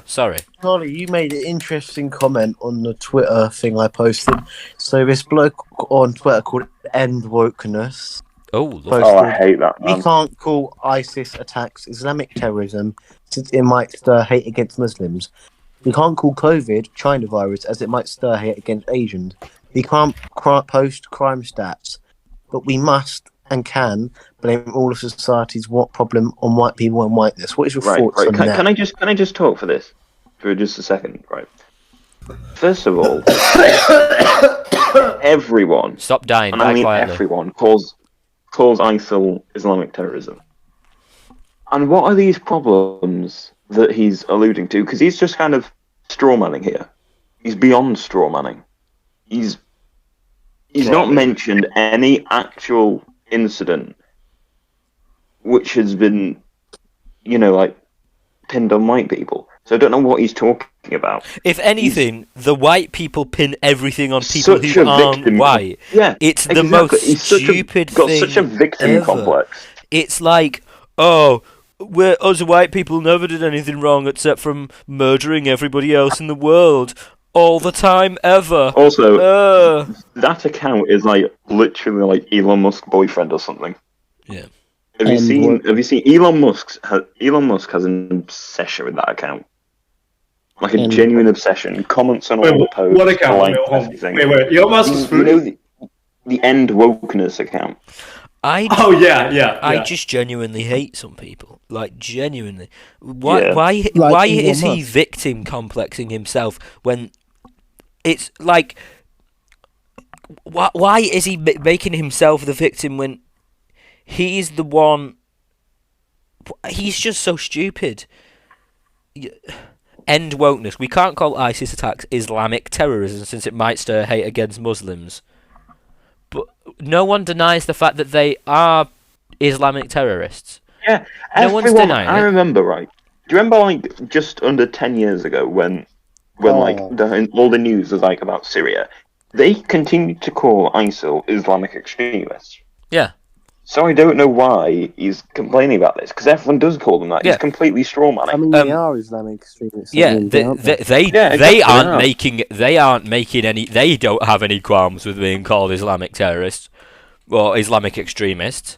S2: Sorry.
S4: Charlie, you made an interesting comment on the Twitter thing I posted. So this bloke on Twitter called End Wokeness.
S2: Oh, lovely.
S4: Posted,
S5: I hate that, man.
S4: We can't call ISIS attacks Islamic terrorism since it might stir hate against Muslims. We can't call COVID China virus as it might stir hate against Asians. We can't post crime stats, but we must and can blame all of society's what problem on white people and whiteness. What is your thoughts on that?
S5: Can I just talk for this for just a second? Right. First of all, everyone,
S2: Stop dying.
S5: and I
S2: Die
S5: mean
S2: quietly.
S5: everyone, calls ISIL Islamic terrorism. And what are these problems that he's alluding to? Because he's just kind of strawmanning here. He's beyond strawmanning. He's not mentioned any actual incident which has been, pinned on white people. So I don't know what he's talking about.
S2: If anything, the white people pin everything on people
S5: Such
S2: who
S5: a
S2: aren't
S5: victim.
S2: white.
S5: Yeah,
S2: It's the
S5: exactly.
S2: most
S5: He's
S2: stupid
S5: got
S2: thing
S5: such a victim
S2: ever.
S5: complex.
S2: It's like, oh, us white people never did anything wrong except from murdering everybody else in the world all the time ever.
S5: Also, that account is like literally like Elon Musk's boyfriend or something.
S2: Yeah.
S5: Have you seen Elon Musk has an obsession with that account. Like a genuine obsession. Comments on all the posts.
S3: What account?
S5: Likes everything.
S3: Wait. Elon Musk's food?
S5: The End Wokeness account.
S2: I just genuinely hate some people. Like, genuinely. Why is he victim complexing himself when it's like... Why is he making himself the victim when he's the one... He's just so stupid. End wokeness. We can't call ISIS attacks Islamic terrorism since it might stir hate against Muslims. But no one denies the fact that they are Islamic terrorists.
S5: Yeah,
S2: no one's denying
S5: I
S2: it.
S5: remember, right? Do you remember, like, just under 10 years ago when all the news was, like, about Syria? They continued to call ISIL Islamic extremists.
S2: Yeah.
S5: So I don't know why he's complaining about this, because everyone does call them that.
S2: Yeah.
S5: He's completely strawmanning.
S4: I mean, they are Islamic extremists.
S2: Yeah, they don't have any qualms with being called Islamic terrorists or Islamic extremists.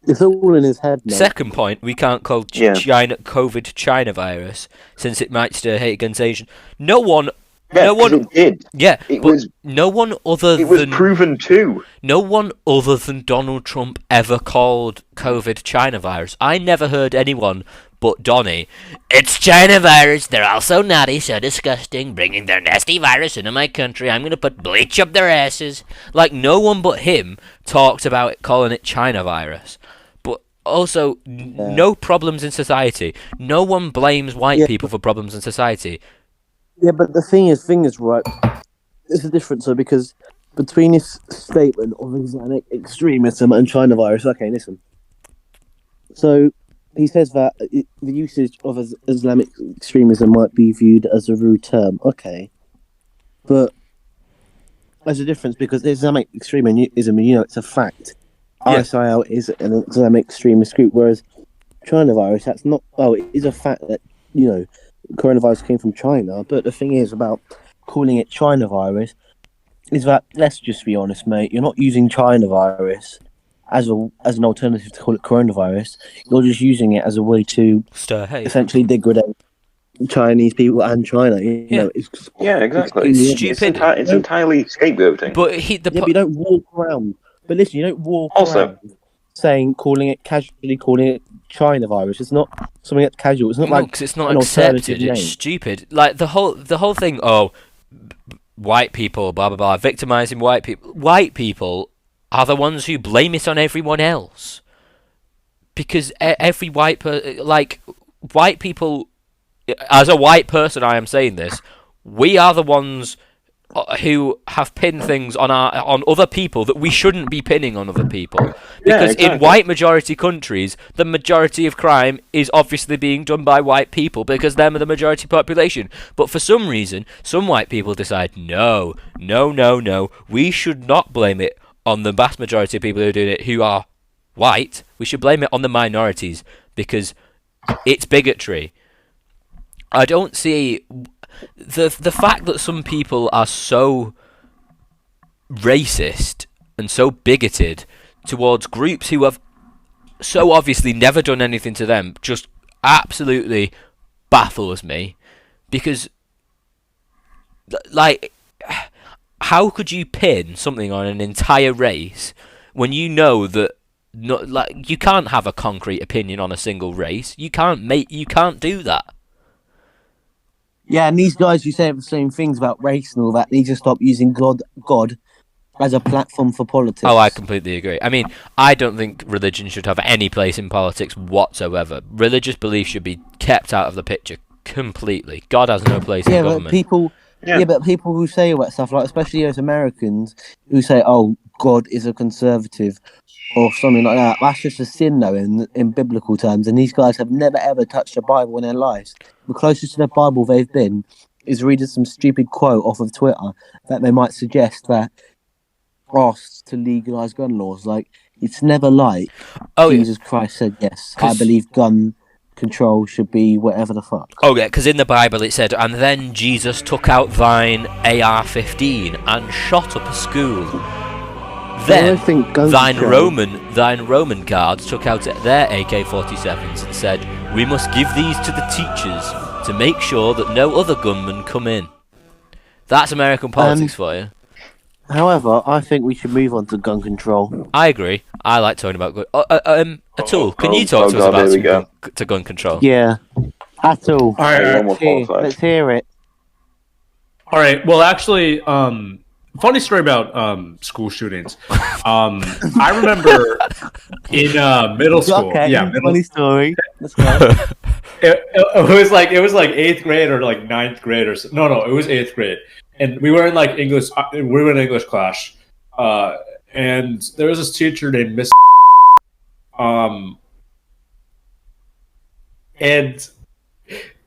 S4: It's all in his head, mate.
S2: Second point, we can't call COVID China virus since it might stir hate against Asians. No one
S5: it did.
S2: Yeah,
S5: It
S2: but
S5: was
S2: no one other
S5: It was
S2: than
S5: proven too.
S2: no one other than Donald Trump ever called COVID China virus. I never heard anyone but Donny. It's China virus. They're all so naughty, so disgusting, bringing their nasty virus into my country. I'm gonna put bleach up their asses. Like, no one but him talked about it, calling it China virus. But also, no problems in society. No one blames white people for problems in society.
S4: Yeah, but the thing is, right, there's a difference, though, because between his statement of Islamic extremism and China virus, okay, listen. So, he says that the usage of Islamic extremism might be viewed as a rude term, okay. But there's a difference, because Islamic extremism, it's a fact.
S2: Yeah.
S4: ISIL is an Islamic extremist group, whereas China virus, that's not, it is a fact that, coronavirus came from China, but the thing is about calling it China virus is that, let's just be honest, mate, you're not using China virus as an alternative to call it coronavirus. You're just using it as a way to
S2: Stir hate.
S4: essentially degrade Chinese people and China. You
S2: Yeah.
S4: know, it's
S5: Yeah, exactly.
S4: It's
S2: stupid.
S5: It's entirely scapegoating.
S2: But
S4: Yeah, but you don't walk around. But listen, you don't walk
S5: Also-
S4: around calling it China virus. It's not something that's casual. It's not
S2: no,
S4: like
S2: because it's not
S4: an
S2: accepted.
S4: alternative
S2: It's
S4: name.
S2: stupid. Like the whole thing. Oh, white people, blah blah blah, victimizing white people. White people are the ones who blame it on everyone else. Because every white white people, as a white person, I am saying this. We are the ones who have pinned things on other people that we shouldn't be pinning on other people. Because in white majority countries, the majority of crime is obviously being done by white people because they're the majority population. But for some reason, some white people decide, no, we should not blame it on the vast majority of people who are doing it who are white. We should blame it on the minorities because it's bigotry. I don't see the fact that some people are so racist and so bigoted towards groups who have so obviously never done anything to them just absolutely baffles me. Because, like, how could you pin something on an entire race when you know that you can't have a concrete opinion on a single race? You can't do that.
S4: Yeah, and these guys who say the same things about race and all that need to stop using God as a platform for politics.
S2: Oh, I completely agree. I mean, I don't think religion should have any place in politics whatsoever. Religious belief should be kept out of the picture completely. God has no place in government.
S4: But people who say all that stuff, like especially as Americans, who say, "Oh, God is a conservative," or something like that. That's just a sin, though, in biblical terms. And these guys have never ever touched a Bible in their lives. The closest to the Bible they've been is reading some stupid quote off of Twitter that they might suggest that asked to legalise gun laws. Like, it's never like Jesus Christ said, yes, I believe gun control should be whatever the fuck.
S2: Oh yeah, because in the Bible it said, and then Jesus took out thine AR-15 and shot up a school. Then thine Roman guards took out their AK-47s and said, we must give these to the teachers to make sure that no other gunmen come in. That's American politics for you.
S4: However, I think we should move on to gun control.
S2: I agree. I like talking about Atul, can you talk to us about gun control?
S4: Yeah. Atul.
S3: All right,
S4: let's hear it.
S3: All right. Well, actually, funny story about school shootings. I remember in middle school.
S4: Okay,
S3: yeah,
S4: funny story. Let's go.
S3: It was like 8th grade or like 9th grade or no, it was 8th grade, and we were in like English. We were in English class, and there was this teacher named Miss. And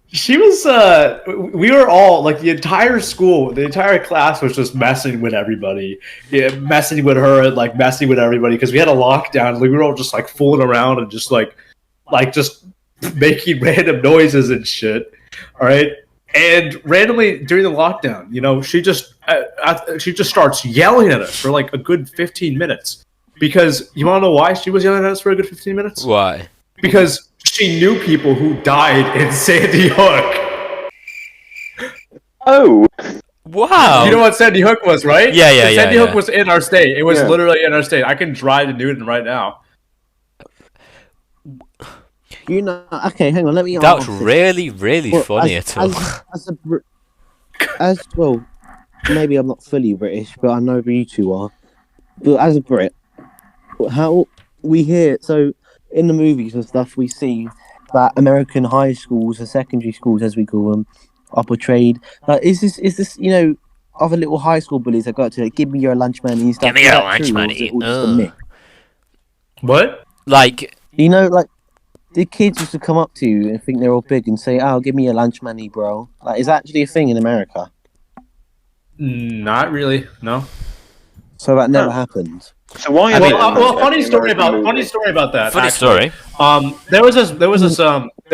S3: she was. We were all like the entire school, the entire class was just messing with everybody, messing with her, and like messing with everybody because we had a lockdown. Like, we were all just like fooling around and just like just making random noises and shit. All right. And randomly during the lockdown, she just starts yelling at us for like a good 15 minutes. Because you want to know why she was yelling at us for a good 15 minutes?
S2: Why?
S3: Because she knew people who died in Sandy Hook.
S5: Oh.
S2: Wow.
S3: You know what Sandy Hook was, right?
S2: Yeah.
S3: Sandy Hook was in our state. It was literally in our state. I can drive to Newton right now.
S4: Okay, hang on, let me ask.
S2: That's really, really funny, Atul.
S4: Well, maybe I'm not fully British, but I know you two are. But as a Brit, how we hear, so in the movies and stuff, we see that American high schools or secondary schools, as we call them, are portrayed. Like, is this other little high school bullies that go up to like, give me your lunch money and stuff?
S2: Give me your lunch money.
S3: What?
S2: Like,
S4: like the kids used to come up to you and think they're all big and say, "Oh, give me your lunch money, bro." Like, is that actually a thing in America?
S3: Not really. No.
S4: So that never happened.
S5: So why?
S3: Funny story about that.
S2: Funny story.
S3: There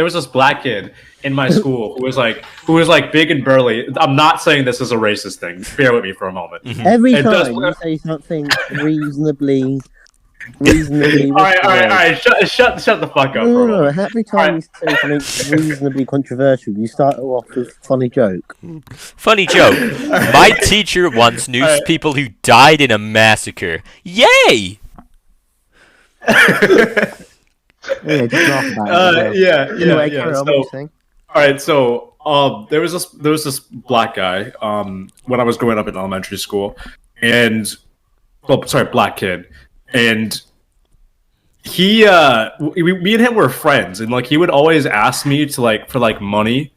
S3: was this black kid in my school who was like big and burly. I'm not saying this is a racist thing. Bear with me for a moment.
S4: Every time you say something reasonably reasonably.
S3: All right. Shut the fuck up,
S4: No,
S3: bro.
S4: every time you say something reasonably controversial, you start off with a funny joke.
S2: Funny joke. My teacher once knew people who died in a massacre. Yay!
S4: Yeah, just laugh about it. Anyway, carry on, what you saying?
S3: All right, so there was this black guy when I was growing up in elementary school, and black kid, and he me and him were friends, and like he would always ask me to for money,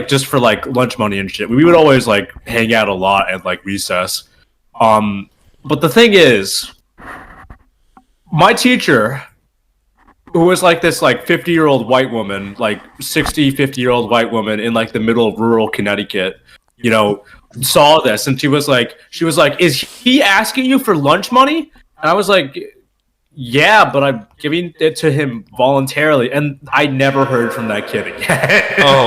S3: just for lunch money and shit. We would always hang out a lot at recess. But the thing is, my teacher, who was this 50-year-old white woman, 50-year-old white woman in the middle of rural Connecticut, saw this, and she was like, is he asking you for lunch money? And I was like, yeah, but I'm giving it to him voluntarily. And I never heard from that kid again.
S2: Oh.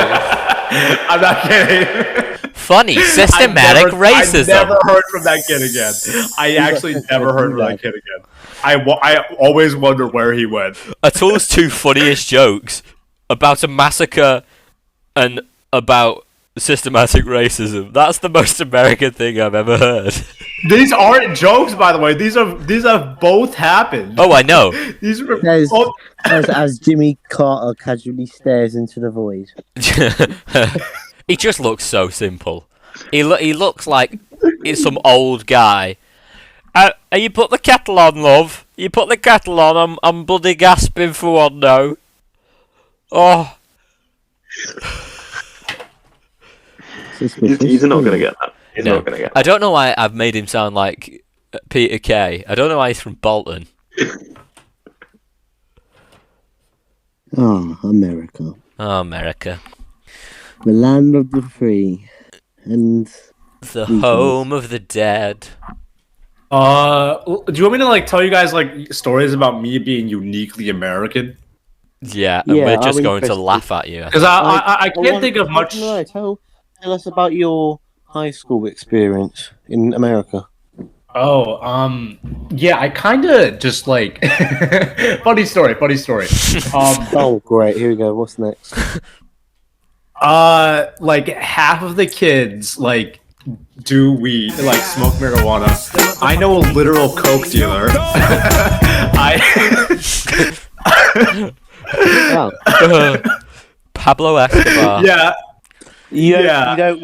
S3: I'm not kidding.
S2: Funny, systematic racism.
S3: I never heard from that kid again. I actually never heard from that kid again. I always wonder where he went.
S2: Atul's two funniest jokes about a massacre and about systematic racism. That's the most American thing I've ever heard.
S3: These aren't jokes, by the way. These have both happened.
S2: Oh, I know.
S3: These are
S4: as Jimmy Carter casually stares into the void.
S2: He just looks so simple. He looks like he's some old guy. You put the kettle on, love. You put the kettle on. I'm bloody gasping for one now. Oh.
S5: He's not going to get that. He's not going to get that.
S2: I don't know why I've made him sound like Peter Kay. I don't know why he's from Bolton.
S4: Oh, America.
S2: Oh, America.
S4: The land of the free. And
S2: the home of the dead.
S3: Do you want me to tell you guys stories about me being uniquely American?
S2: Yeah, and we're just going to laugh at you.
S3: Because I can't think of much.
S4: No, tell us about your high school experience in America.
S3: Oh, yeah, I kind of just funny story.
S4: Oh, great. Here we go. What's next?
S3: Half of the kids do weed, smoke marijuana. I know a literal coke dealer.
S4: Wow.
S2: Pablo Escobar.
S3: Yeah.
S4: You don't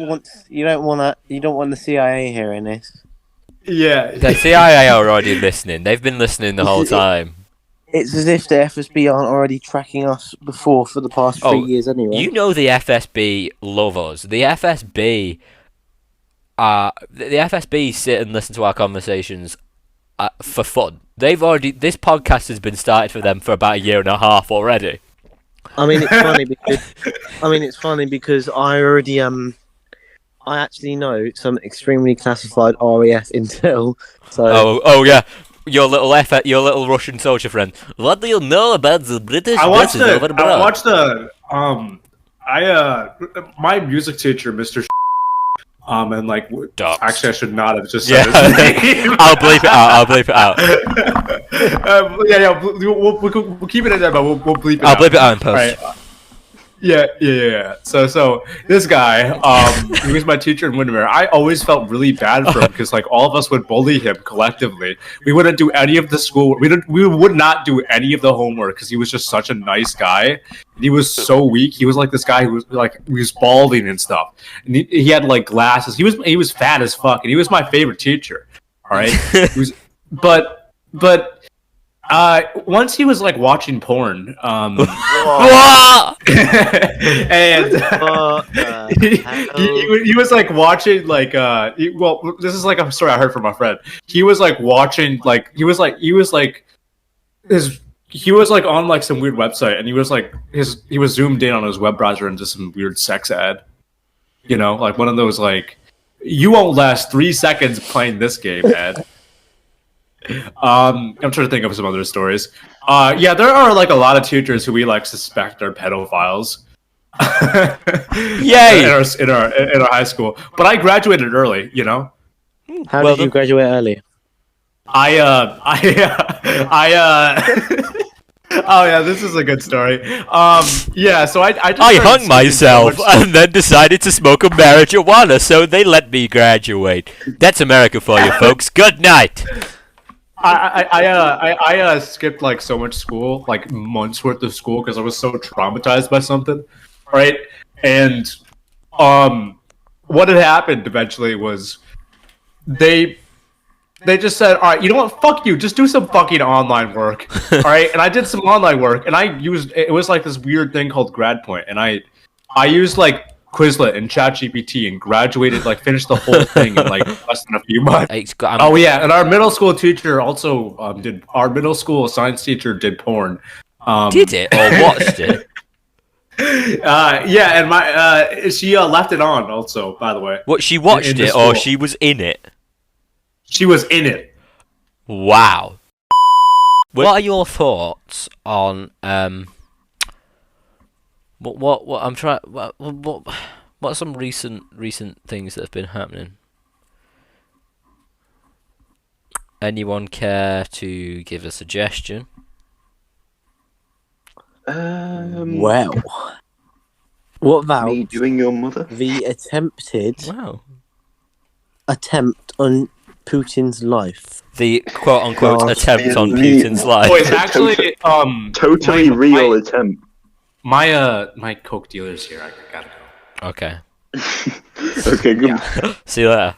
S4: want the CIA hearing this.
S3: Yeah.
S2: The CIA are already listening. They've been listening the whole time.
S4: It's as if the FSB aren't already tracking us for the past 3 years anyway.
S2: You know the FSB love us. The FSB sit and listen to our conversations for fun. This podcast has been started for them for about 1.5 years already.
S4: It's funny because I already I actually know some extremely classified RAF intel. So
S2: oh yeah, your little Russian soldier friend. What do you know about the British?
S3: My music teacher, Mr. And actually I should not have just
S2: said his name. I'll bleep it out.
S3: We'll keep it in there, but we'll bleep it out.
S2: I'll bleep it out in post.
S3: Right. Yeah. So this guy, he was my teacher in Windermere. I always felt really bad for him because all of us would bully him collectively. We wouldn't do any of the school. We would not do any of the homework because he was just such a nice guy. And he was so weak. He was this guy who was he was balding and stuff. And he had glasses. He was fat as fuck, and he was my favorite teacher. All right, but. Once he was watching porn, and he was watching this is a story I heard from a friend. He was watching he was on some weird website, and he was zoomed in on his web browser into some weird sex ad. One of those you won't last 3 seconds playing this game ad. I'm trying to think of some other stories. Yeah, there are a lot of teachers who we suspect are pedophiles.
S2: Yay!
S3: in our high school, but I graduated early.
S4: How did you graduate early?
S3: Oh yeah, this is a good story. Yeah, so I just
S2: I
S3: started
S2: hung
S3: skipping
S2: myself
S3: so much-
S2: and then decided to smoke a marijuana, so they let me graduate. That's America for you, folks. Good night.
S3: I skipped like so much school, like months worth of school, because I was so traumatized by something, right? And what had happened eventually was they just said, all right, you know what? Fuck you. Just do some fucking online work. All right. And I did some online work, and it was like this weird thing called GradPoint, and I used like Quizlet and ChatGPT and graduated, like finished the whole thing in like less than a few months. Oh yeah, and our middle school teacher also our middle school science teacher did porn.
S2: Did it or watched it?
S3: Yeah, and she left it on also, by the way.
S2: What, she watched
S3: in the
S2: it or
S3: school.
S2: she was in it?
S3: She was in it.
S2: Wow. What are your thoughts on what I'm trying what are some recent things that have been happening? Anyone care to give a suggestion?
S4: Well, what about
S5: Me doing your mother?
S4: the attempted
S2: Wow.
S4: attempt on Putin's life?
S2: The quote unquote
S4: Oh,
S2: attempt on
S5: really?
S2: Putin's life.
S3: Oh, it's actually
S5: Totally real attempt.
S3: my coke dealer's here. I gotta go.
S2: Okay.
S5: Okay, good.
S2: See you later.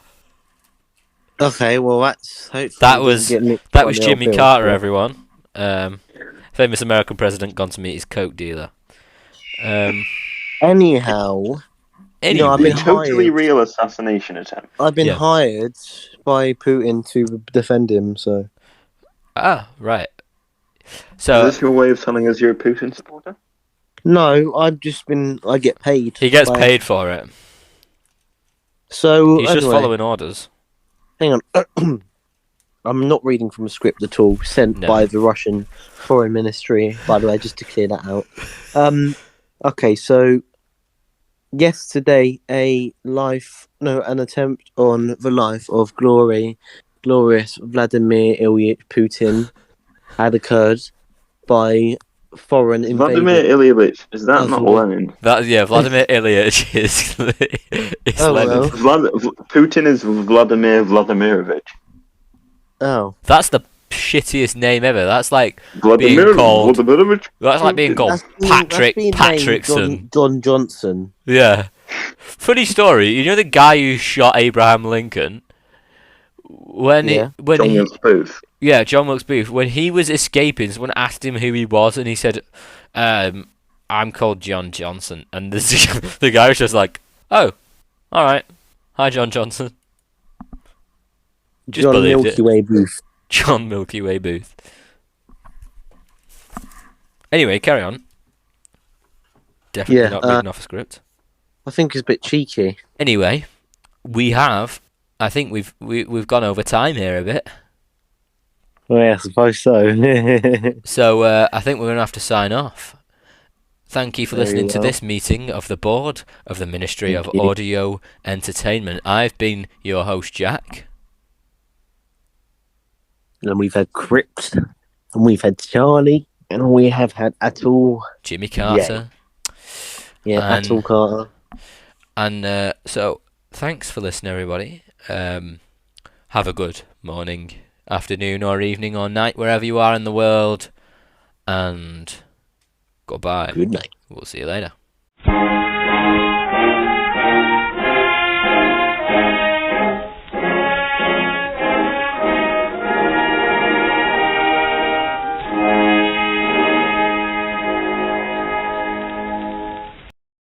S4: Okay, well that's hopefully
S2: That
S4: doesn't
S2: was
S4: get nicked by the
S2: Jimmy
S4: old
S2: Carter,
S4: bill.
S2: everyone. Famous American president gone to meet his coke dealer.
S4: Anyhow,
S2: Anyway,
S4: No, I've been
S5: Totally
S4: hired.
S5: real assassination attempt.
S4: I've been
S2: Yeah.
S4: hired by Putin to defend him. So
S2: right.
S5: Is
S2: So
S5: this your way of telling us you're a Putin supporter?
S4: no, I get paid.
S2: he gets
S4: by-
S2: paid for it.
S4: So
S2: He's just
S4: anyway,
S2: following orders.
S4: hang on. I'm not reading from a script at all. Sent
S2: No.
S4: by the Russian Foreign Ministry, by the way, just to clear that out. Okay, so yesterday, an attempt on the life of glorious Vladimir Ilyich Putin had occurred by foreign
S5: Vladimir
S4: invaders.
S5: Ilyich, is that
S4: Oh,
S5: not
S4: Vladimir.
S5: Lenin?
S2: Vladimir Ilyich is
S4: Oh,
S2: Lenin.
S4: well.
S5: Putin is Vladimir Vladimirovich.
S4: Oh,
S2: That's the shittiest name ever. That's like
S5: Vladimir
S2: being called.
S5: Vladimirovich?
S2: That's like being called Patrick
S4: named
S2: Patrickson.
S4: John Johnson.
S2: Yeah. Funny story. You know the guy who shot Abraham Lincoln? When
S4: Yeah.
S5: John
S2: he,
S5: Wilkes Booth.
S2: yeah, John Wilkes Booth. When he was escaping, someone asked him who he was, and he said, "I'm called John Johnson." And the guy was just like, "Oh, all right. Hi, John Johnson." Just
S4: John
S2: believed
S4: Milky
S2: it.
S4: Way Booth.
S2: John Milky Way Booth. Anyway, carry on. Definitely
S4: Yeah,
S2: not reading off a script.
S4: I think it's a bit cheeky.
S2: Anyway, I think we've gone over time here a bit.
S4: Well, yeah, I suppose so.
S2: So I think we're going to have to sign off. Thank you for
S4: Very
S2: listening to
S4: well.
S2: this meeting of the board of the Ministry of
S4: Thank you.
S2: Audio Entertainment. I've been your host, Jack.
S4: And we've had Crips, and we've had Charlie, and we have had Atul.
S2: Jimmy Carter.
S4: Yeah,
S2: And-
S4: Atul Carter.
S2: And so, thanks for listening, everybody. Have a good morning, afternoon, or evening, or night, wherever you are in the world. And goodbye.
S4: Good night.
S2: We'll see you later.